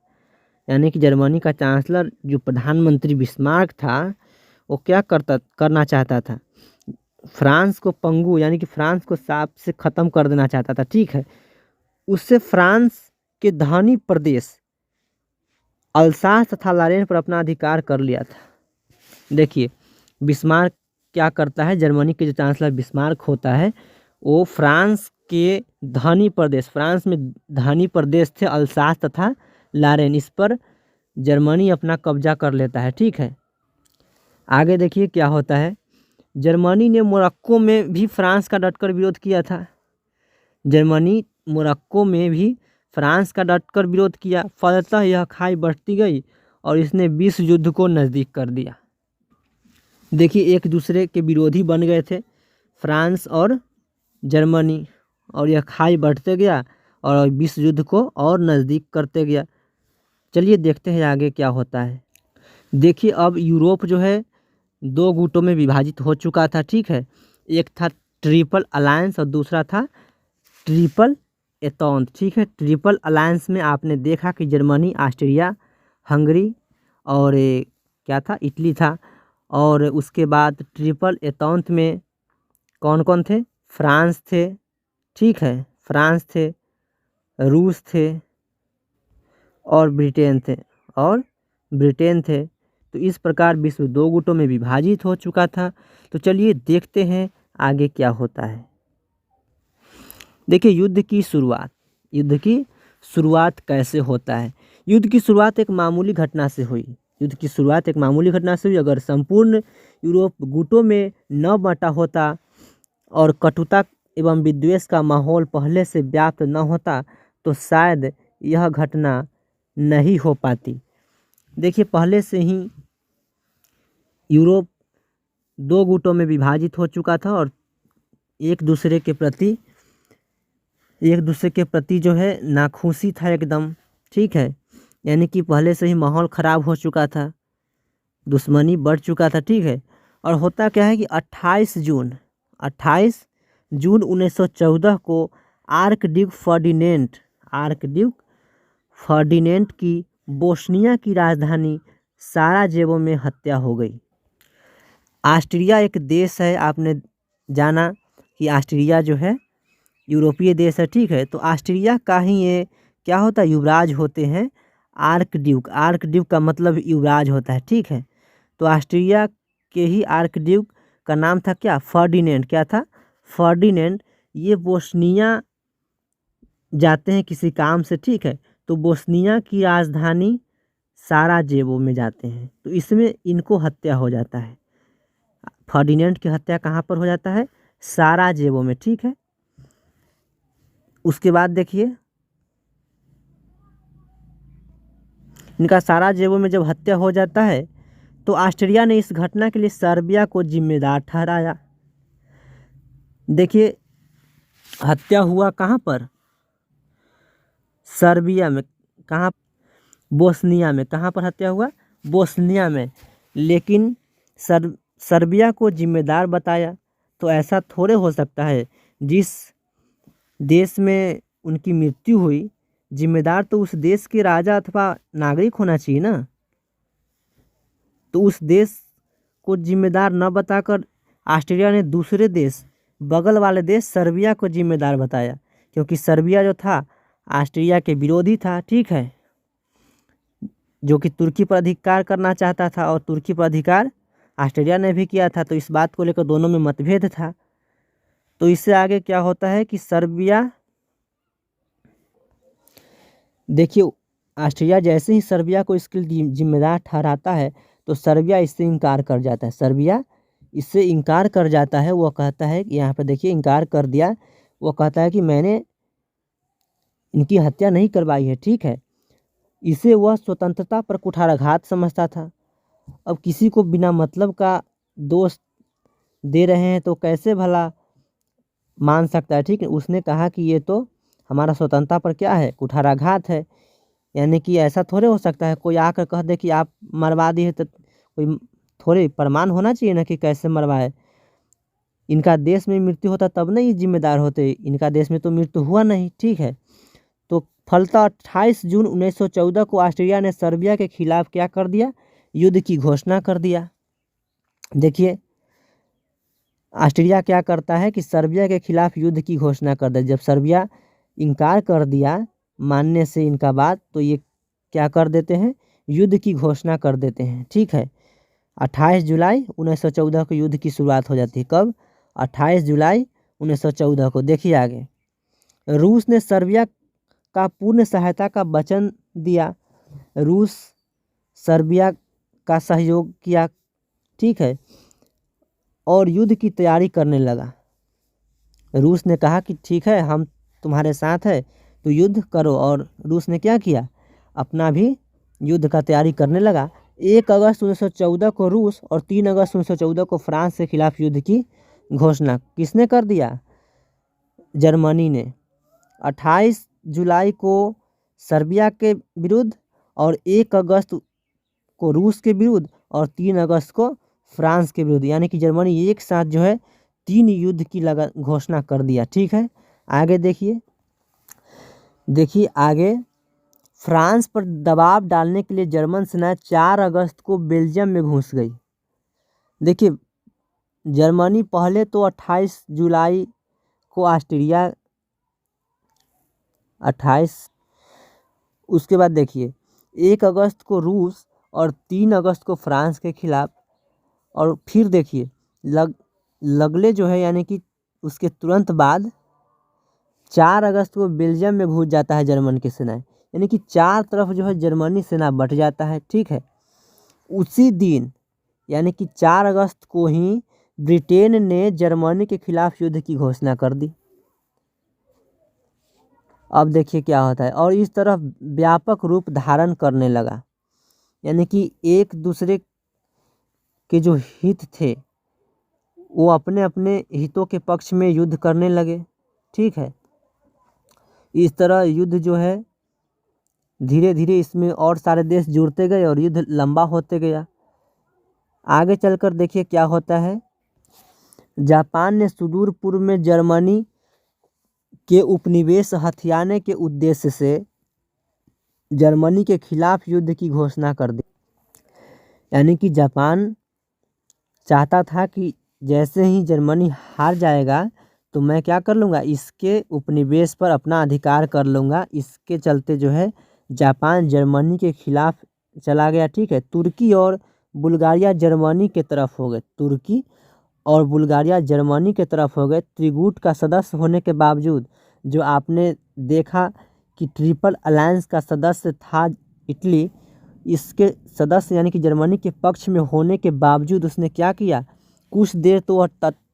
यानी कि जर्मनी का चांसलर जो प्रधानमंत्री बिस्मार्क था वो क्या करना चाहता था, फ्रांस को पंगु यानी कि फ्रांस को सांप से ख़त्म कर देना चाहता था। ठीक है, उससे फ्रांस के धनी प्रदेश अल्सास तथा लॉरेन पर अपना अधिकार कर लिया था। देखिए बिस्मार्क क्या करता है, जर्मनी के जो चांसलर बिस्मार्क होता है वो फ्रांस के धनी प्रदेश, फ्रांस में धनी प्रदेश थे अल्सास तथा लॉरेन, इस पर जर्मनी अपना कब्जा कर लेता है। ठीक है, आगे देखिए क्या होता है। जर्मनी ने मोरक्को में भी फ्रांस का डटकर विरोध किया था। जर्मनी मोरक्को में भी फ्रांस का डटकर विरोध किया। फलतः यह खाई बढ़ती गई और इसने विश्व युद्ध को नज़दीक कर दिया। देखिए एक दूसरे के विरोधी बन गए थे फ्रांस और जर्मनी, और यह खाई बढ़ते गया और विश्व युद्ध को और नज़दीक करते गया। चलिए देखते हैं आगे क्या होता है। देखिए अब यूरोप जो है दो गुटों में विभाजित हो चुका था, ठीक है। एक था ट्रिपल अलायंस और दूसरा था ट्रिपल एतौंत, ठीक है। ट्रिपल अलायंस में आपने देखा कि जर्मनी, ऑस्ट्रिया, हंगरी और क्या था, इटली था। और उसके बाद ट्रिपल एतौंत में कौन कौन थे? फ्रांस थे, ठीक है, फ्रांस थे, रूस थे और ब्रिटेन थे। तो इस प्रकार विश्व दो गुटों में विभाजित हो चुका था। तो चलिए देखते हैं आगे क्या होता है। देखिए युद्ध की शुरुआत कैसे होता है। युद्ध की शुरुआत एक मामूली घटना से हुई। अगर संपूर्ण यूरोप गुटों में न बटा होता और कटुता एवं विद्वेष का माहौल पहले से व्याप्त न होता तो शायद यह घटना नहीं हो पाती। देखिए पहले से ही यूरोप दो गुटों में विभाजित हो चुका था और एक दूसरे के प्रति जो है नाखुशी था एकदम, ठीक है। यानी कि पहले से ही माहौल ख़राब हो चुका था, दुश्मनी बढ़ चुका था, ठीक है। और होता क्या है कि 28 जून 1914 को आर्कड्यूक फर्डिनेंट की बोस्निया की राजधानी साराजेवो में हत्या हो गई। ऑस्ट्रिया एक देश है, आपने जाना कि ऑस्ट्रिया जो है यूरोपीय देश है, ठीक है। तो ऑस्ट्रिया का ही ये क्या होता है, युवराज होते हैं आर्कड्यूक का मतलब युवराज होता है, ठीक है। तो ऑस्ट्रिया के ही आर्कड्यूक का नाम था क्या, फर्डिनेंट। क्या था, फर्डिनेंट। ये बोस्निया जाते हैं किसी काम से, ठीक है। तो बोस्निया की राजधानी साराजेवो में जाते हैं, तो इसमें इनको हत्या हो जाता है। फर्डिनेंट की हत्या कहाँ पर हो जाता है, साराजेवो में, ठीक है। उसके बाद देखिए इनका साराजेवो में जब हत्या हो जाता है तो ऑस्ट्रिया ने इस घटना के लिए सर्बिया को जिम्मेदार ठहराया। देखिए हत्या हुआ कहाँ पर, सर्बिया में, कहाँ, बोस्निया में। कहाँ पर हत्या हुआ, बोस्निया में। लेकिन सर्बिया को जिम्मेदार बताया। तो ऐसा थोड़े हो सकता है, जिस देश में उनकी मृत्यु हुई जिम्मेदार तो उस देश के राजा अथवा नागरिक होना चाहिए ना। तो उस देश को जिम्मेदार न बताकर ऑस्ट्रिया ने दूसरे देश, बगल वाले देश सर्बिया को जिम्मेदार बताया, क्योंकि सर्बिया जो था ऑस्ट्रिया के विरोधी था, ठीक है, जो कि तुर्की पर अधिकार करना चाहता था और तुर्की पर अधिकार ऑस्ट्रिया ने भी किया था। तो इस बात को लेकर दोनों में मतभेद था। तो इससे आगे क्या होता है कि सर्बिया, देखिए ऑस्ट्रिया जैसे ही सर्बिया को इसके लिए जिम्मेदार ठहराता है तो सर्बिया इससे इनकार कर जाता है। वो कहता है कि यहाँ पर देखिए इनकार कर दिया। वो कहता है कि मैंने इनकी हत्या नहीं करवाई है, ठीक है। इसे वह स्वतंत्रता पर कुठाराघात समझता था। अब किसी को बिना मतलब का दोष दे रहे हैं तो कैसे भला मान सकता है, ठीक है। उसने कहा कि ये तो हमारा स्वतंत्रता पर क्या है, कुठाराघात है। यानी कि ऐसा थोड़े हो सकता है कोई आकर कह दे कि आप मरवा दिए, तो कोई थोड़े प्रमाण होना चाहिए ना कि कैसे मरवाए। इनका देश में मृत्यु होता तब नहीं जिम्मेदार होते, इनका देश में तो मृत्यु हुआ नहीं, ठीक है। तो फलतः 28 जून 1914 को ऑस्ट्रिया ने सर्बिया के खिलाफ क्या कर दिया, युद्ध की घोषणा कर दिया। देखिए ऑस्ट्रिया क्या करता है कि सर्बिया के खिलाफ युद्ध की घोषणा कर दे। जब सर्बिया इनकार कर दिया मानने से इनका बात, तो ये क्या कर देते हैं, युद्ध की घोषणा कर देते हैं, ठीक है। 28 जुलाई 1914 को युद्ध की शुरुआत हो जाती है। कब, 28 जुलाई 1914 को। देखिए आगे, रूस ने सर्बिया का पूर्ण सहायता का वचन दिया। रूस सर्बिया का सहयोग किया, ठीक है, और युद्ध की तैयारी करने लगा। रूस ने कहा कि ठीक है हम तुम्हारे साथ है तो युद्ध करो, और रूस ने क्या किया, अपना भी युद्ध का तैयारी करने लगा। 1 अगस्त 1914 को रूस और 3 अगस्त 1914 को फ्रांस के खिलाफ युद्ध की घोषणा किसने कर दिया, जर्मनी ने 28 जुलाई को सर्बिया के विरुद्ध और 1 अगस्त को रूस के विरुद्ध और 3 अगस्त को फ्रांस के विरुद्ध, यानी कि जर्मनी एक साथ जो है 3 युद्ध की घोषणा कर दिया। ठीक है, आगे देखिए आगे फ्रांस पर दबाव डालने के लिए जर्मन सेना 4 अगस्त को बेल्जियम में घुस गई। देखिए जर्मनी पहले तो 28 जुलाई को ऑस्ट्रिया 28, उसके बाद देखिए 1 अगस्त को रूस और 3 अगस्त को फ्रांस के खिलाफ, और फिर देखिए लगले जो है यानी कि उसके तुरंत बाद 4 अगस्त को बेल्जियम में घुस जाता है जर्मन की सेनाएं, यानी कि 4 तरफ जो है जर्मनी सेना बट जाता है। ठीक है, उसी दिन यानी कि 4 अगस्त को ही ब्रिटेन ने जर्मनी के खिलाफ युद्ध की घोषणा कर दी। अब देखिए क्या होता है, और इस तरह व्यापक रूप धारण करने लगा, यानी कि एक दूसरे के जो हित थे वो अपने अपने हितों के पक्ष में युद्ध करने लगे। ठीक है, इस तरह युद्ध जो है धीरे धीरे इसमें और सारे देश जुड़ते गए और युद्ध लंबा होते गया। आगे चलकर देखिए क्या होता है, जापान ने सुदूर पूर्व में जर्मनी के उपनिवेश हथियाने के उद्देश्य से जर्मनी के खिलाफ युद्ध की घोषणा कर दी। यानी कि जापान चाहता था कि जैसे ही जर्मनी हार जाएगा तो मैं क्या कर लूँगा, इसके उपनिवेश पर अपना अधिकार कर लूँगा। इसके चलते जो है जापान जर्मनी के खिलाफ चला गया। ठीक है, तुर्की और बुल्गारिया जर्मनी के तरफ हो गए, तुर्की और बुल्गारिया जर्मनी के तरफ हो गए। त्रिगुट का सदस्य होने के बावजूद, जो आपने देखा कि ट्रिपल अलायंस का सदस्य था इटली, इसके सदस्य यानी कि जर्मनी के पक्ष में होने के बावजूद उसने क्या किया, कुछ देर तो वह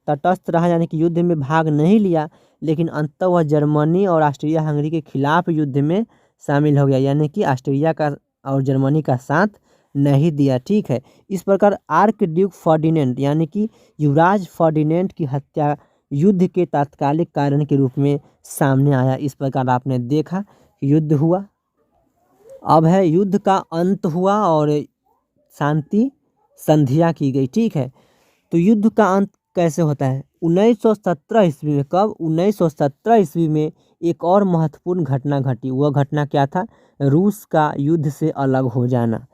तटस्थ रहा, यानी कि युद्ध में भाग नहीं लिया, लेकिन अंततः वह जर्मनी और ऑस्ट्रिया हंगरी के खिलाफ युद्ध में शामिल हो गया, यानी कि ऑस्ट्रिया का और जर्मनी का साथ नहीं दिया। ठीक है, इस प्रकार आर्क ड्यूक फर्डिनेंड यानी कि युवराज फर्डिनेंड की हत्या युद्ध के तात्कालिक कारण के रूप में सामने आया। इस प्रकार आपने देखा कि युद्ध हुआ। अब है युद्ध का अंत हुआ और शांति संधिया की गई। ठीक है, तो युद्ध का अंत कैसे होता है, 1917 ईस्वी में। कब, 1917 ईस्वी में एक और महत्वपूर्ण घटना घटी। वह घटना क्या था, रूस का युद्ध से अलग हो जाना।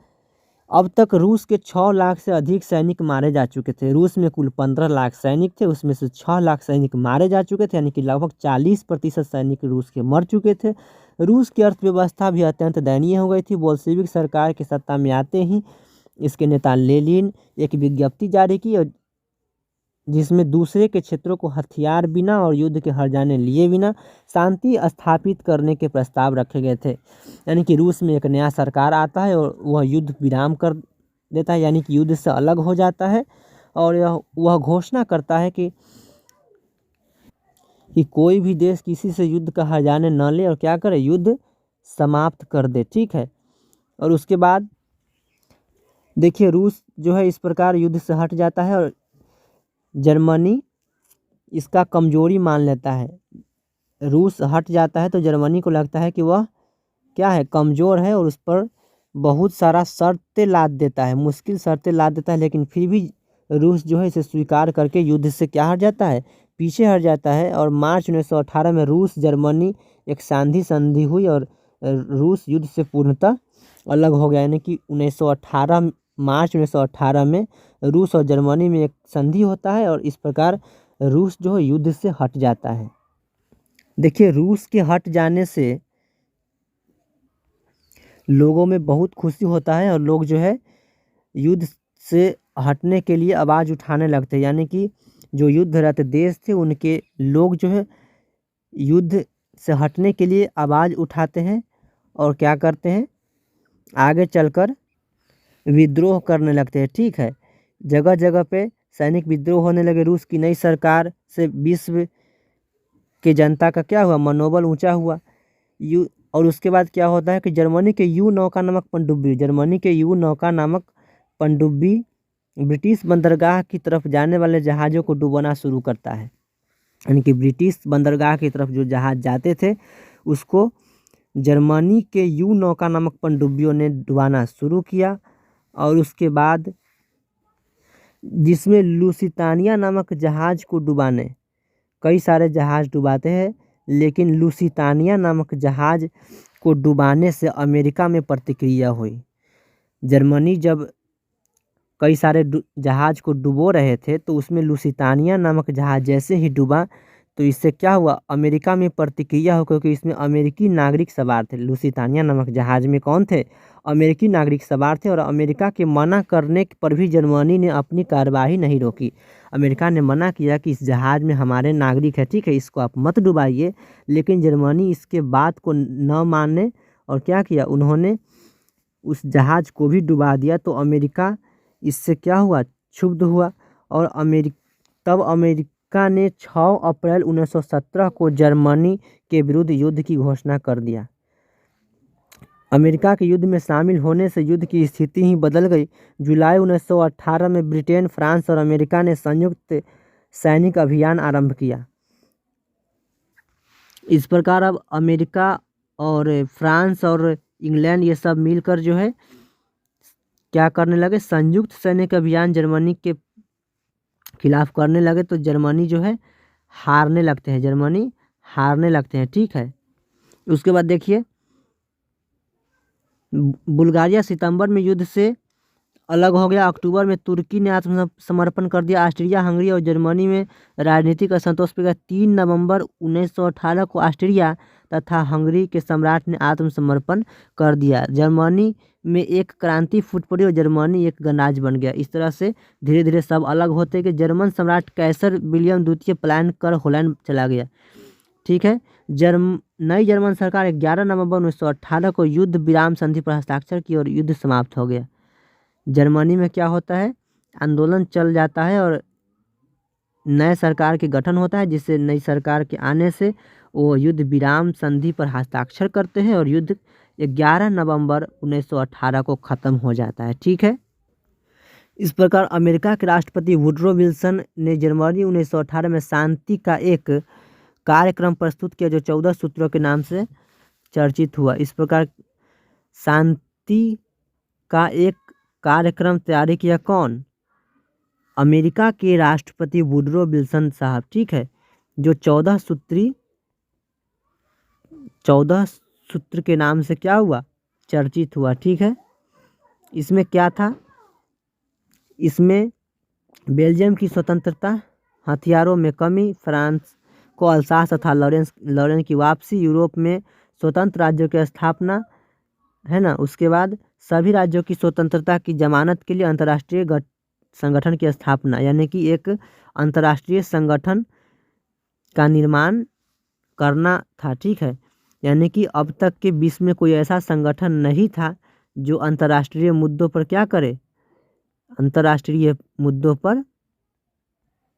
अब तक रूस के 6 लाख से अधिक सैनिक मारे जा चुके थे। रूस में कुल 15 लाख सैनिक थे, उसमें से 6 लाख सैनिक मारे जा चुके थे, यानी कि लगभग 40% सैनिक रूस के मर चुके थे। रूस की अर्थव्यवस्था भी अत्यंत दयनीय हो गई थी। बोल्शेविक सरकार के सत्ता में आते ही इसके नेता लेनिन एक विज्ञप्ति जारी की, और जिसमें दूसरे के क्षेत्रों को हथियार बिना और युद्ध के हर्जाने लिए बिना शांति स्थापित करने के प्रस्ताव रखे गए थे। यानी कि रूस में एक नया सरकार आता है और वह युद्ध विराम कर देता है, यानी कि युद्ध से अलग हो जाता है, और वह घोषणा करता है कि कोई भी देश किसी से युद्ध का हर्जाने न ले और क्या करे, युद्ध समाप्त कर दे। ठीक है, और उसके बाद देखिए रूस जो है इस प्रकार युद्ध से हट जाता है और जर्मनी इसका कमजोरी मान लेता है। रूस हट जाता है तो जर्मनी को लगता है कि वह क्या है, कमज़ोर है, और उस पर बहुत सारा शर्तें लाद देता है, मुश्किल शर्तें लाद देता है। लेकिन फिर भी रूस जो है इसे स्वीकार करके युद्ध से क्या हट जाता है, पीछे हट जाता है। और मार्च 1918 में रूस जर्मनी एक शांति संधि हुई और रूस युद्ध से पूर्णतः अलग हो गया। यानी कि मार्च 1918 में रूस और जर्मनी में एक संधि होता है और इस प्रकार रूस जो है युद्ध से हट जाता है। देखिए रूस के हट जाने से लोगों में बहुत खुशी होता है और लोग जो है युद्ध से हटने के लिए आवाज़ उठाने लगते हैं। यानी कि जो युद्धरत देश थे उनके लोग जो है युद्ध से हटने के लिए आवाज़ उठाते हैं और क्या करते हैं, आगे चलकर विद्रोह करने लगते हैं। ठीक है, जगह जगह पे सैनिक विद्रोह होने लगे। रूस की नई सरकार से विश्व के जनता का क्या हुआ, मनोबल ऊंचा हुआ। और उसके बाद क्या होता है कि जर्मनी के यू नौका नामक पनडुब्बी ब्रिटिश बंदरगाह की तरफ जाने वाले जहाज़ों को डुबाना शुरू करता है। यानी कि ब्रिटिश बंदरगाह की तरफ जो जहाज जाते थे उसको जर्मनी के यू नौका नामक पनडुब्बियों ने डुबाना शुरू किया। और उसके बाद जिसमें लुसितानिया नामक जहाज को डुबाने, कई सारे जहाज डुबाते हैं लेकिन लुसितानिया नामक जहाज को डुबाने से अमेरिका में प्रतिक्रिया हुई। जर्मनी जब कई सारे जहाज को डुबो रहे थे तो उसमें लुसितानिया नामक जहाज जैसे ही डूबा तो इससे क्या हुआ, अमेरिका में प्रतिक्रिया हो, क्योंकि इसमें अमेरिकी नागरिक सवार थे। लुसितानिया नामक जहाज में कौन थे, अमेरिकी नागरिक सवार थे। और अमेरिका के मना करने पर भी जर्मनी ने अपनी कार्रवाई नहीं रोकी। अमेरिका ने मना किया कि इस जहाज में हमारे नागरिक है, ठीक है, इसको आप मत डुबाइए। लेकिन जर्मनी इसके बात को न मानने और क्या किया, उन्होंने उस जहाज को भी डुबा दिया। तो अमेरिका इससे क्या हुआ, क्षुब्ध हुआ। और तब अमेरिका ने 6 अप्रैल 1917 को जर्मनी के विरुद्ध युद्ध की घोषणा कर दिया। अमेरिका के युद्ध में शामिल होने से युद्ध की स्थिति ही बदल गई। जुलाई 1918 में ब्रिटेन, फ्रांस और अमेरिका ने संयुक्त सैनिक अभियान आरंभ किया। इस प्रकार अब अमेरिका और फ्रांस और इंग्लैंड ये सब मिलकर जो है क्या करने लगे, संयुक्त सैनिक अभियान जर्मनी के खिलाफ करने लगे। तो जर्मनी जो है हारने लगते हैं, जर्मनी हारने लगते हैं, ठीक है। उसके बाद देखिए बुल्गारिया सितंबर में युद्ध से अलग हो गया। अक्टूबर में तुर्की ने आत्मसमर्पण कर दिया। ऑस्ट्रिया, हंगरी और जर्मनी में राजनीतिक असंतोष पे गया। 3 नवंबर 1918 को ऑस्ट्रिया तथा हंगरी के सम्राट ने आत्मसमर्पण कर दिया। जर्मनी में एक क्रांति फूट पड़ी और जर्मनी एक गणराज्य बन गया। इस तरह से धीरे धीरे सब अलग होते गए। जर्मन सम्राट कैसर विलियम द्वितीय पलायन कर होलैंड चला गया, ठीक है। नई जर्मन सरकार 11 नवंबर 1918 को युद्ध विराम संधि पर हस्ताक्षर की और युद्ध समाप्त हो गया। जर्मनी में क्या होता है, आंदोलन चल जाता है और नए सरकार के गठन होता है, जिससे नई सरकार के आने से वो युद्ध विराम संधि पर हस्ताक्षर करते हैं और युद्ध 11 नवंबर 1918 को ख़त्म हो जाता है, ठीक है। इस प्रकार अमेरिका के राष्ट्रपति वुडरो विल्सन ने जनवरी 1918 में शांति का एक कार्यक्रम प्रस्तुत किया जो 14 सूत्रों के नाम से चर्चित हुआ। इस प्रकार शांति का एक कार्यक्रम तैयारी किया कौन, अमेरिका के राष्ट्रपति वुडरो विल्सन साहब, ठीक है, जो 14 सूत्र के नाम से क्या हुआ, चर्चित हुआ, ठीक है। इसमें क्या था, इसमें बेल्जियम की स्वतंत्रता, हथियारों में कमी, फ्रांस को अल्सास तथा लॉरेन की वापसी, यूरोप में स्वतंत्र राज्यों की स्थापना, है ना। उसके बाद सभी राज्यों की स्वतंत्रता की जमानत के लिए अंतर्राष्ट्रीय संगठन की स्थापना, यानी कि एक अंतर्राष्ट्रीय संगठन का निर्माण करना था, ठीक है। यानी कि अब तक के विश्व में कोई ऐसा संगठन नहीं था जो अंतर्राष्ट्रीय मुद्दों पर क्या करे, अंतर्राष्ट्रीय मुद्दों पर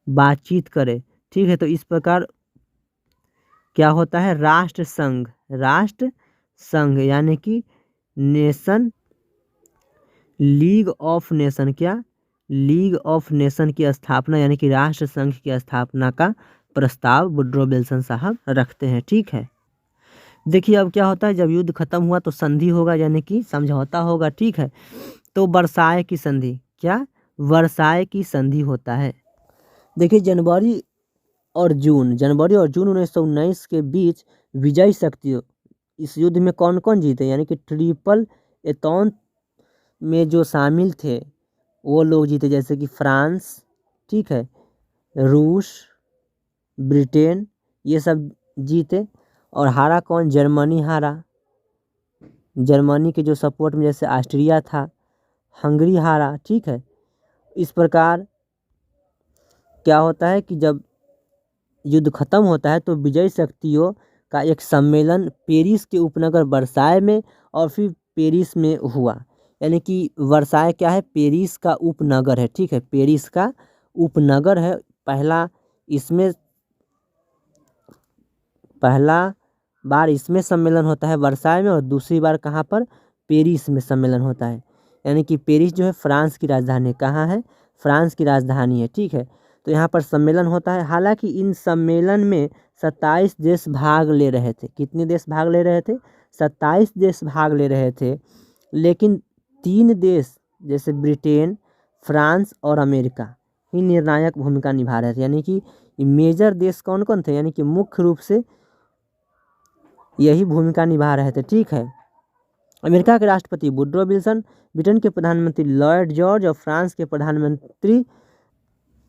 बातचीत करे, ठीक है। तो इस प्रकार क्या होता है, राष्ट्र संघ यानी कि नेशन, लीग ऑफ नेशन, क्या, लीग ऑफ नेशन की स्थापना यानी कि राष्ट्र संघ की स्थापना का प्रस्ताव वुडरो विल्सन साहब रखते हैं, ठीक है। देखिए अब क्या होता है, जब युद्ध खत्म हुआ तो संधि होगा यानी कि समझौता होगा, ठीक है। तो वर्साय की संधि, क्या, वर्साय की संधि होता है। देखिए जनवरी और जून 1919 के बीच विजयी शक्तियों इस युद्ध में कौन कौन जीते, यानी कि ट्रिपल एतौन में जो शामिल थे वो लोग जीते, जैसे कि फ्रांस, ठीक है, रूस, ब्रिटेन, ये सब जीते। और हारा कौन, जर्मनी हारा। जर्मनी के जो सपोर्ट में जैसे ऑस्ट्रिया था, हंगरी हारा, ठीक है। इस प्रकार क्या होता है कि जब युद्ध खत्म होता है तो विजयी शक्तियों का एक सम्मेलन पेरिस के उपनगर वर्साय में और फिर पेरिस में हुआ। यानी कि वर्साय क्या है, पेरिस का उपनगर है, ठीक है, पेरिस का उपनगर है। पहला बार इसमें सम्मेलन होता है वर्साय में और दूसरी बार कहाँ पर, पेरिस में सम्मेलन होता है। यानी कि पेरिस जो है फ्रांस की राजधानी, कहाँ है, फ्रांस की राजधानी है, ठीक है। तो यहाँ पर सम्मेलन होता है। हालांकि इन सम्मेलन में 27 देश भाग ले रहे थे। कितने देश भाग ले रहे थे? 27 देश भाग ले रहे थे, लेकिन 3 देश जैसे ब्रिटेन, फ्रांस और अमेरिका ही निर्णायक भूमिका निभा रहे थे। यानी कि मेजर देश कौन कौन थे? यानी कि मुख्य रूप से यही भूमिका निभा रहे थे। ठीक है, अमेरिका के राष्ट्रपति वुडरो विल्सन, ब्रिटेन के प्रधानमंत्री लॉयड जॉर्ज और फ्रांस के प्रधानमंत्री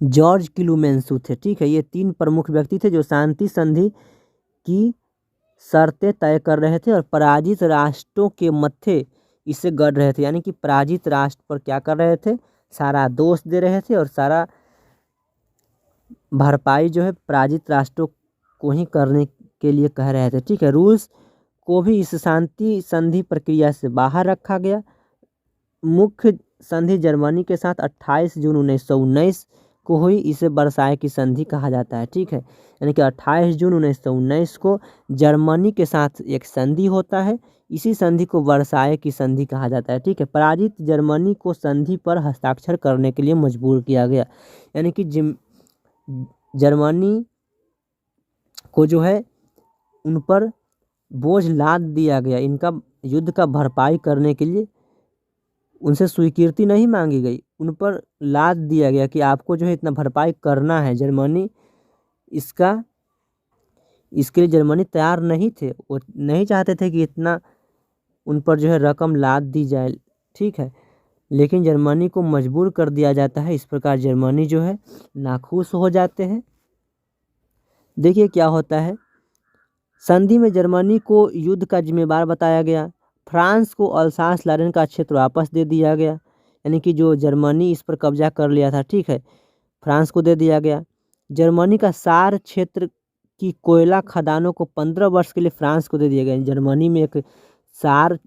जॉर्ज क्लूमेंसू थे। ठीक है, ये 3 प्रमुख व्यक्ति थे जो शांति संधि की शर्तें तय कर रहे थे और पराजित राष्ट्रों के मत्थे इसे गढ़ रहे थे। यानी कि पराजित राष्ट्र पर क्या कर रहे थे? सारा दोष दे रहे थे और सारा भरपाई जो है पराजित राष्ट्रों को ही करने के लिए कह रहे थे। ठीक है, रूस को भी इस शांति संधि प्रक्रिया से बाहर रखा गया। मुख्य संधि जर्मनी के साथ 28 जून 1919 को हुई। इसे वर्साय की संधि कहा जाता है। ठीक है, यानी कि 28 जून 1919 को जर्मनी के साथ एक संधि होता है। इसी संधि को वर्साय की संधि कहा जाता है। ठीक है, पराजित जर्मनी को संधि पर हस्ताक्षर करने के लिए मजबूर किया गया। यानी कि जर्मनी को जो है उन पर बोझ लाद दिया गया। इनका युद्ध का भरपाई करने के लिए उनसे स्वीकृति नहीं मांगी गई, उन पर लाद दिया गया कि आपको जो है इतना भरपाई करना है। जर्मनी इसके लिए जर्मनी तैयार नहीं थे। वो नहीं चाहते थे कि इतना उन पर जो है रकम लाद दी जाए। ठीक है, लेकिन जर्मनी को मजबूर कर दिया जाता है। इस प्रकार जर्मनी जो है नाखुश हो जाते हैं। देखिए क्या होता है। संधि में जर्मनी को युद्ध का जिम्मेदार बताया गया। फ्रांस को अल्सास लॉरेन का क्षेत्र वापस दे दिया गया। यानी कि जो जर्मनी इस पर कब्जा कर लिया था, ठीक है, फ्रांस को दे दिया गया। जर्मनी का सार क्षेत्र की कोयला खदानों को 15 वर्ष के लिए फ्रांस को दे दिया गया। जर्मनी में एक सार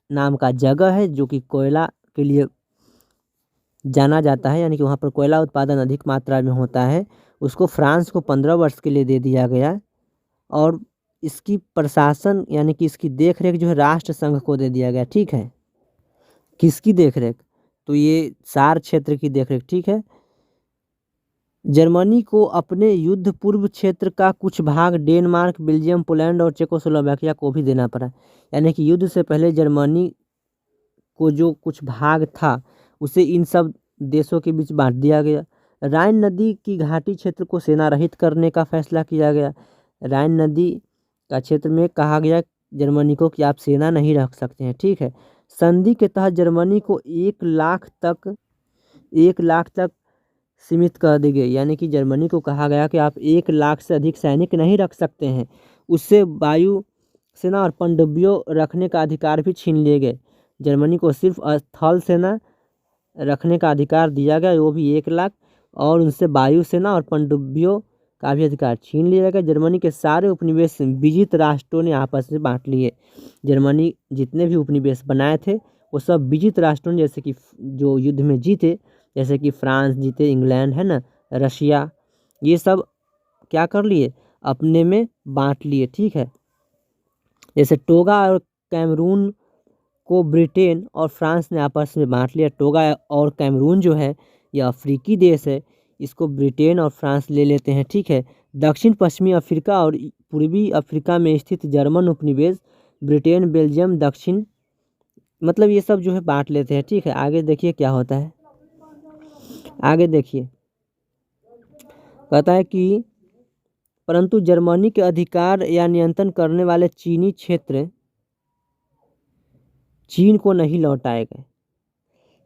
नाम का जगह है जो कि कोयला के लिए जाना जाता है, यानी कि वहाँ पर कोयला उत्पादन अधिक मात्रा में होता है। उसको फ्रांस को 15 वर्ष के लिए दे दिया गया और इसकी प्रशासन यानी कि इसकी देखरेख जो है राष्ट्र संघ को दे दिया गया। ठीक है, किसकी देखरेख? तो ये सार क्षेत्र की देखरेख। ठीक है, जर्मनी को अपने युद्ध पूर्व क्षेत्र का कुछ भाग डेनमार्क, बेल्जियम, पोलैंड और चेकोस्लोवाकिया को भी देना पड़ा। यानी कि युद्ध से पहले जर्मनी को जो कुछ भाग था उसे इन सब देशों के बीच बांट दिया गया। राइन नदी की घाटी क्षेत्र को सेना रहित करने का फैसला किया गया। राइन नदी का क्षेत्र में कहा गया जर्मनी को कि आप सेना नहीं रख सकते हैं। ठीक है, संधि के तहत जर्मनी को 1 लाख तक सीमित कर दी गई। यानी कि जर्मनी को कहा गया कि आप 1 लाख से अधिक सैनिक नहीं रख सकते हैं। उससे वायु सेना और पनडुब्बियों रखने का अधिकार भी छीन लिए गए। जर्मनी को सिर्फ स्थल सेना रखने का अधिकार दिया गया, वो भी 1 लाख, और उनसे वायु सेना और पनडुब्बियों का भी अधिकार छीन लिया गया। जर्मनी के सारे उपनिवेश विजित राष्ट्रों ने आपस में बांट लिए। जर्मनी जितने भी उपनिवेश बनाए थे वो सब विजित राष्ट्रों ने, जैसे कि जो युद्ध में जीते, जैसे कि फ्रांस जीते, इंग्लैंड है ना, रशिया, ये सब क्या कर लिए? अपने में बांट लिए। ठीक है, जैसे टोगा और कैमरून को ब्रिटेन और फ्रांस ने आपस में बांट लिया। टोगा और कैमरून जो है यह अफ्रीकी देश है, इसको ब्रिटेन और फ्रांस ले लेते हैं। ठीक है, दक्षिण पश्चिमी अफ्रीका और पूर्वी अफ्रीका में स्थित जर्मन उपनिवेश ब्रिटेन, बेल्जियम, दक्षिण, मतलब ये सब जो है बांट लेते हैं। ठीक है, आगे देखिए क्या होता है। आगे देखिए, कहता है कि परंतु जर्मनी के अधिकार या नियंत्रण करने वाले चीनी क्षेत्र चीन को नहीं लौटाए गए।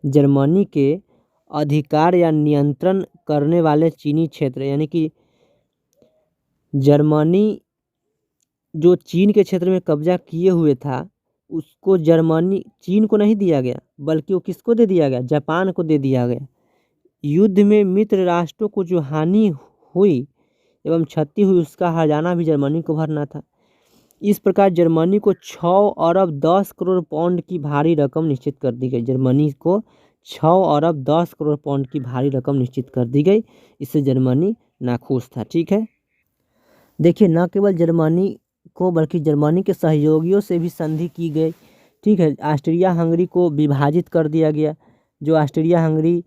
जर्मनी के अधिकार या नियंत्रण करने वाले चीनी क्षेत्र, यानी कि जर्मनी जो चीन के क्षेत्र में कब्जा किए हुए था उसको जर्मनी चीन को नहीं दिया गया, बल्कि वो किसको दे दिया गया? जापान को दे दिया गया। युद्ध में मित्र राष्ट्रों को जो हानि हुई एवं क्षति हुई उसका हर्जाना भी जर्मनी को भरना था। इस प्रकार जर्मनी को 6 अरब 10 करोड़ पाउंड की भारी रकम निश्चित कर दी गई। जर्मनी को 6 अरब 10 करोड़ पाउंड की भारी रकम निश्चित कर दी गई। इससे जर्मनी नाखुश था। ठीक है, देखिए न केवल जर्मनी को बल्कि जर्मनी के सहयोगियों से भी संधि की गई। ठीक है, ऑस्ट्रिया हंगरी को विभाजित कर दिया गया। जो ऑस्ट्रिया हंगरी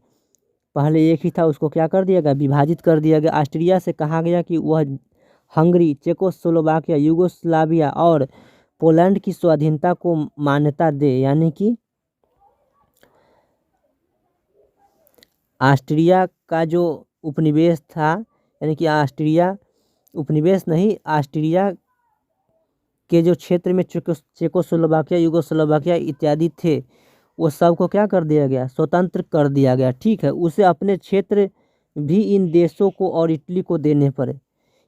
पहले एक ही था उसको क्या कर दिया गया, विभाजित कर दिया गया। ऑस्ट्रिया से कहा गया कि वह हंगरी, चेकोस्लोवाकिया, यूगोस्लाविया और पोलैंड की स्वाधीनता को मान्यता दे। यानी कि ऑस्ट्रिया का जो उपनिवेश था, यानी कि ऑस्ट्रिया उपनिवेश नहीं, ऑस्ट्रिया के जो क्षेत्र में चेकोस्लोवाकिया, यूगोस्लोवाकिया इत्यादि थे, वो सब को क्या कर दिया गया, स्वतंत्र कर दिया गया। ठीक है, उसे अपने क्षेत्र भी इन देशों को और इटली को देने पड़े।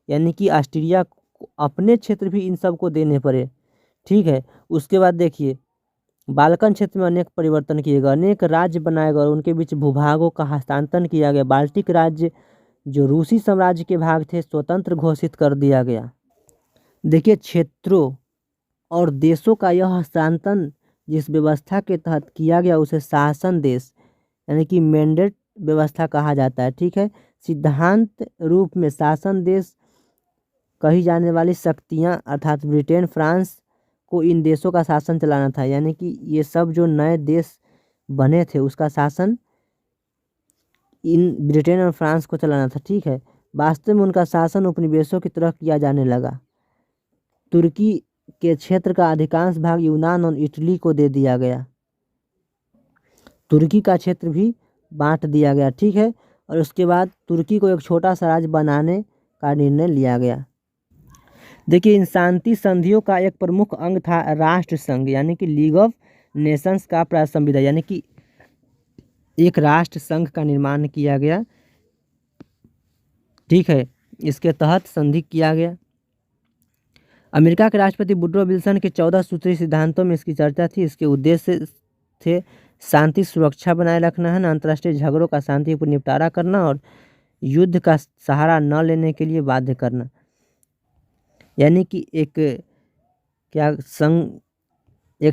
यानी कि ऑस्ट्रिया को अपने क्षेत्र भी इन सब को देने पड़े। ठीक है, उसके बाद देखिए बाल्कन क्षेत्र में अनेक परिवर्तन किए गए, अनेक राज्य बनाए गए और उनके बीच भूभागों का हस्तांतरण किया गया। बाल्टिक राज्य जो रूसी साम्राज्य के भाग थे स्वतंत्र घोषित कर दिया गया। देखिए क्षेत्रों और देशों का यह हस्तांतरण जिस व्यवस्था के तहत किया गया उसे शासन देश यानी कि मैंडेट व्यवस्था कहा जाता है। ठीक है, सिद्धांत रूप में शासन देश कही जाने वाली शक्तियां अर्थात ब्रिटेन, फ्रांस को इन देशों का शासन चलाना था। यानी कि ये सब जो नए देश बने थे उसका शासन इन ब्रिटेन और फ्रांस को चलाना था। ठीक है, वास्तव में उनका शासन उपनिवेशों की तरह किया जाने लगा। तुर्की के क्षेत्र का अधिकांश भाग यूनान और इटली को दे दिया गया। तुर्की का क्षेत्र भी बांट दिया गया। ठीक है, और उसके बाद तुर्की को एक छोटा सा राज्य बनाने का निर्णय लिया गया। देखिए इन शांति संधियों का एक प्रमुख अंग था राष्ट्र संघ यानी कि लीग ऑफ नेशंस का प्रासंविदा, यानी कि एक राष्ट्र संघ का निर्माण किया गया। ठीक है, इसके तहत संधि किया गया। अमेरिका के राष्ट्रपति वुडरो विल्सन के 14 सूत्री सिद्धांतों में इसकी चर्चा थी। इसके उद्देश्य थे शांति सुरक्षा बनाए रखना है, अंतर्राष्ट्रीय झगड़ों का शांतिपूर्ण निपटारा करना और युद्ध का सहारा न लेने के लिए बाध्य करना। यानी कि एक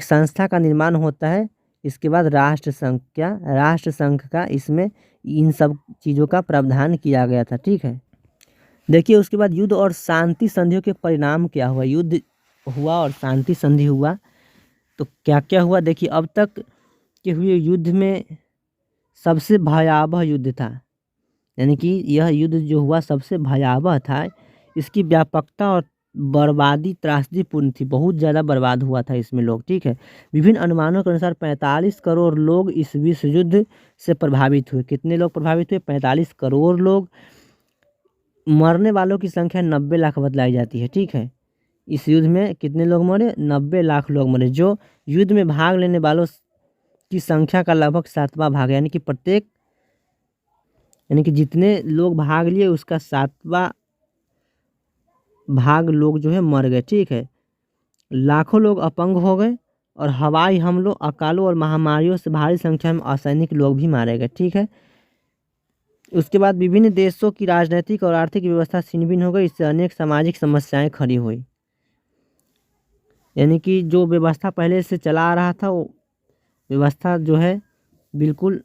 संस्था का निर्माण होता है, इसके बाद राष्ट्र संघ का इसमें इन सब चीज़ों का प्रावधान किया गया था। ठीक है, देखिए उसके बाद युद्ध और शांति संधियों के परिणाम क्या हुआ। युद्ध हुआ और शांति संधि हुआ तो क्या क्या हुआ। देखिए अब तक के हुए युद्ध में सबसे भयावह युद्ध था, यानी कि यह युद्ध जो हुआ सबसे भयावह था। इसकी व्यापकता और बर्बादी त्रासदीपूर्ण थी, बहुत ज़्यादा बर्बाद हुआ था इसमें लोग। ठीक है, विभिन्न अनुमानों के अनुसार 45 करोड़ लोग इस विश्व युद्ध से प्रभावित हुए। कितने लोग प्रभावित हुए, 45 करोड़ लोग। मरने वालों की संख्या 90 लाख बतलाई जाती है। ठीक है, इस युद्ध में कितने लोग मरे, 90 लाख लोग मरे, जो युद्ध में भाग लेने वालों की संख्या का लगभग 7वां भाग, यानी कि जितने लोग भाग लिए उसका 7वां भाग लोग जो है मर गए। ठीक है, लाखों लोग अपंग हो गए और हवाई हमलों, अकालों और महामारियों से भारी संख्या में असैनिक लोग भी मारे गए। ठीक है, उसके बाद विभिन्न देशों की राजनीतिक और आर्थिक व्यवस्था छिन्न-भिन्न हो गई, इससे अनेक सामाजिक समस्याएं खड़ी हुई। यानी कि जो व्यवस्था पहले से चला आ रहा था वो व्यवस्था जो है बिल्कुल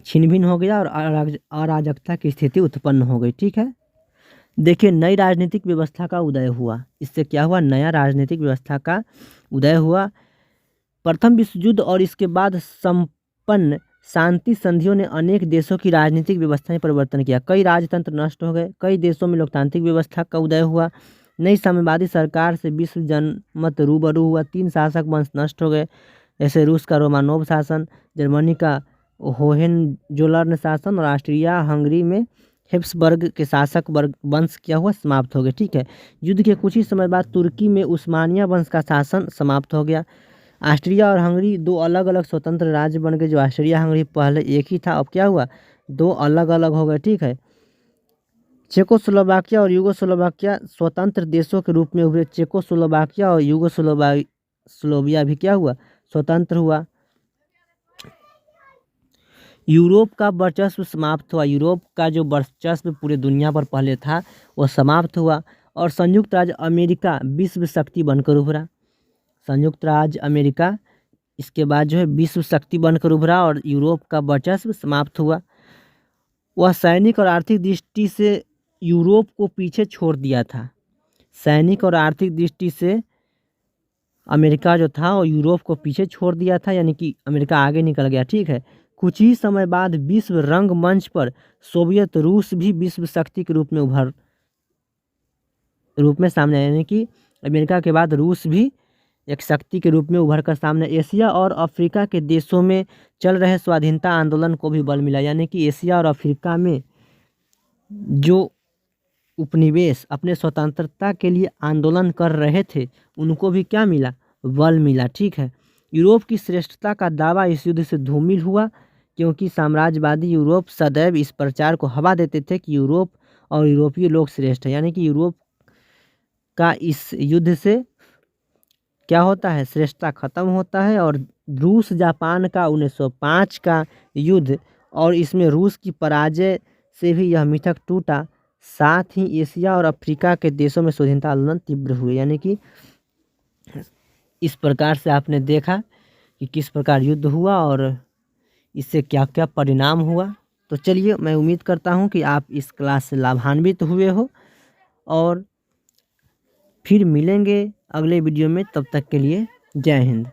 छिन्न-भिन्न हो गया और अराजकता की स्थिति उत्पन्न हो गई। ठीक है, देखिए नई राजनीतिक व्यवस्था का उदय हुआ। इससे क्या हुआ, नया राजनीतिक व्यवस्था का उदय हुआ। प्रथम विश्व युद्ध और इसके बाद संपन्न शांति संधियों ने अनेक देशों की राजनीतिक व्यवस्था में परिवर्तन किया। कई राजतंत्र नष्ट हो गए, कई देशों में लोकतांत्रिक व्यवस्था का उदय हुआ। नई साम्यवादी सरकार से विश्व जनमत रूबरू हुआ। 3 शासक वंश नष्ट हो गए, जैसे रूस का रोमानोव शासन, जर्मनी का होहेनजोलर्न शासन और ऑस्ट्रिया हंगरी में हेब्सबर्ग के शासक वंश क्या हुआ, समाप्त हो गए। ठीक है, युद्ध के कुछ ही समय बाद तुर्की में उस्मानिया वंश का शासन समाप्त हो गया। ऑस्ट्रिया और हंगरी 2 अलग अलग स्वतंत्र राज्य बन गए। जो ऑस्ट्रिया हंगरी पहले एक ही था, अब क्या हुआ, 2 अलग अलग हो गए। ठीक है, चेकोस्लोवाकिया और यूगोस्लोवाकिया स्वतंत्र देशों के रूप में उभरे। चेकोस्लोवाकिया और यूगोस्लोविया भी क्या हुआ, स्वतंत्र हुआ। यूरोप का वर्चस्व समाप्त हुआ। यूरोप का जो वर्चस्व पूरे दुनिया पर पहले था वह समाप्त हुआ और संयुक्त राज्य अमेरिका विश्व शक्ति बनकर उभरा। संयुक्त राज्य अमेरिका इसके बाद जो है विश्व शक्ति बनकर उभरा और यूरोप का वर्चस्व समाप्त हुआ। वह सैनिक और आर्थिक दृष्टि से यूरोप को पीछे छोड़ दिया था। सैनिक और आर्थिक दृष्टि से अमेरिका जो था वो यूरोप को पीछे छोड़ दिया था, यानी कि अमेरिका आगे निकल गया। ठीक है, कुछ ही समय बाद विश्व रंगमंच पर सोवियत रूस भी विश्व शक्ति के रूप में सामने आया, यानी कि अमेरिका के बाद रूस भी एक शक्ति के रूप में उभर कर सामने। एशिया और अफ्रीका के देशों में चल रहे स्वाधीनता आंदोलन को भी बल मिला, यानी कि एशिया और अफ्रीका में जो उपनिवेश अपने स्वतंत्रता के लिए आंदोलन कर रहे थे उनको भी क्या मिला, बल मिला। ठीक है, यूरोप की श्रेष्ठता का दावा इस युद्ध से धूमिल हुआ, क्योंकि साम्राज्यवादी यूरोप सदैव इस प्रचार को हवा देते थे कि यूरोप और यूरोपीय लोग श्रेष्ठ है, यानी कि यूरोप का इस युद्ध से क्या होता है, श्रेष्ठता खत्म होता है। और रूस जापान का 1905 का युद्ध और इसमें रूस की पराजय से भी यह मिथक टूटा। साथ ही एशिया और अफ्रीका के देशों में स्वाधीनता आंदोलन तीव्र हुए, यानी कि इस प्रकार से आपने देखा कि किस प्रकार युद्ध हुआ और इससे क्या क्या परिणाम हुआ। तो चलिए, मैं उम्मीद करता हूँ कि आप इस क्लास से लाभान्वित हुए हो और फिर मिलेंगे अगले वीडियो में। तब तक के लिए जय हिंद।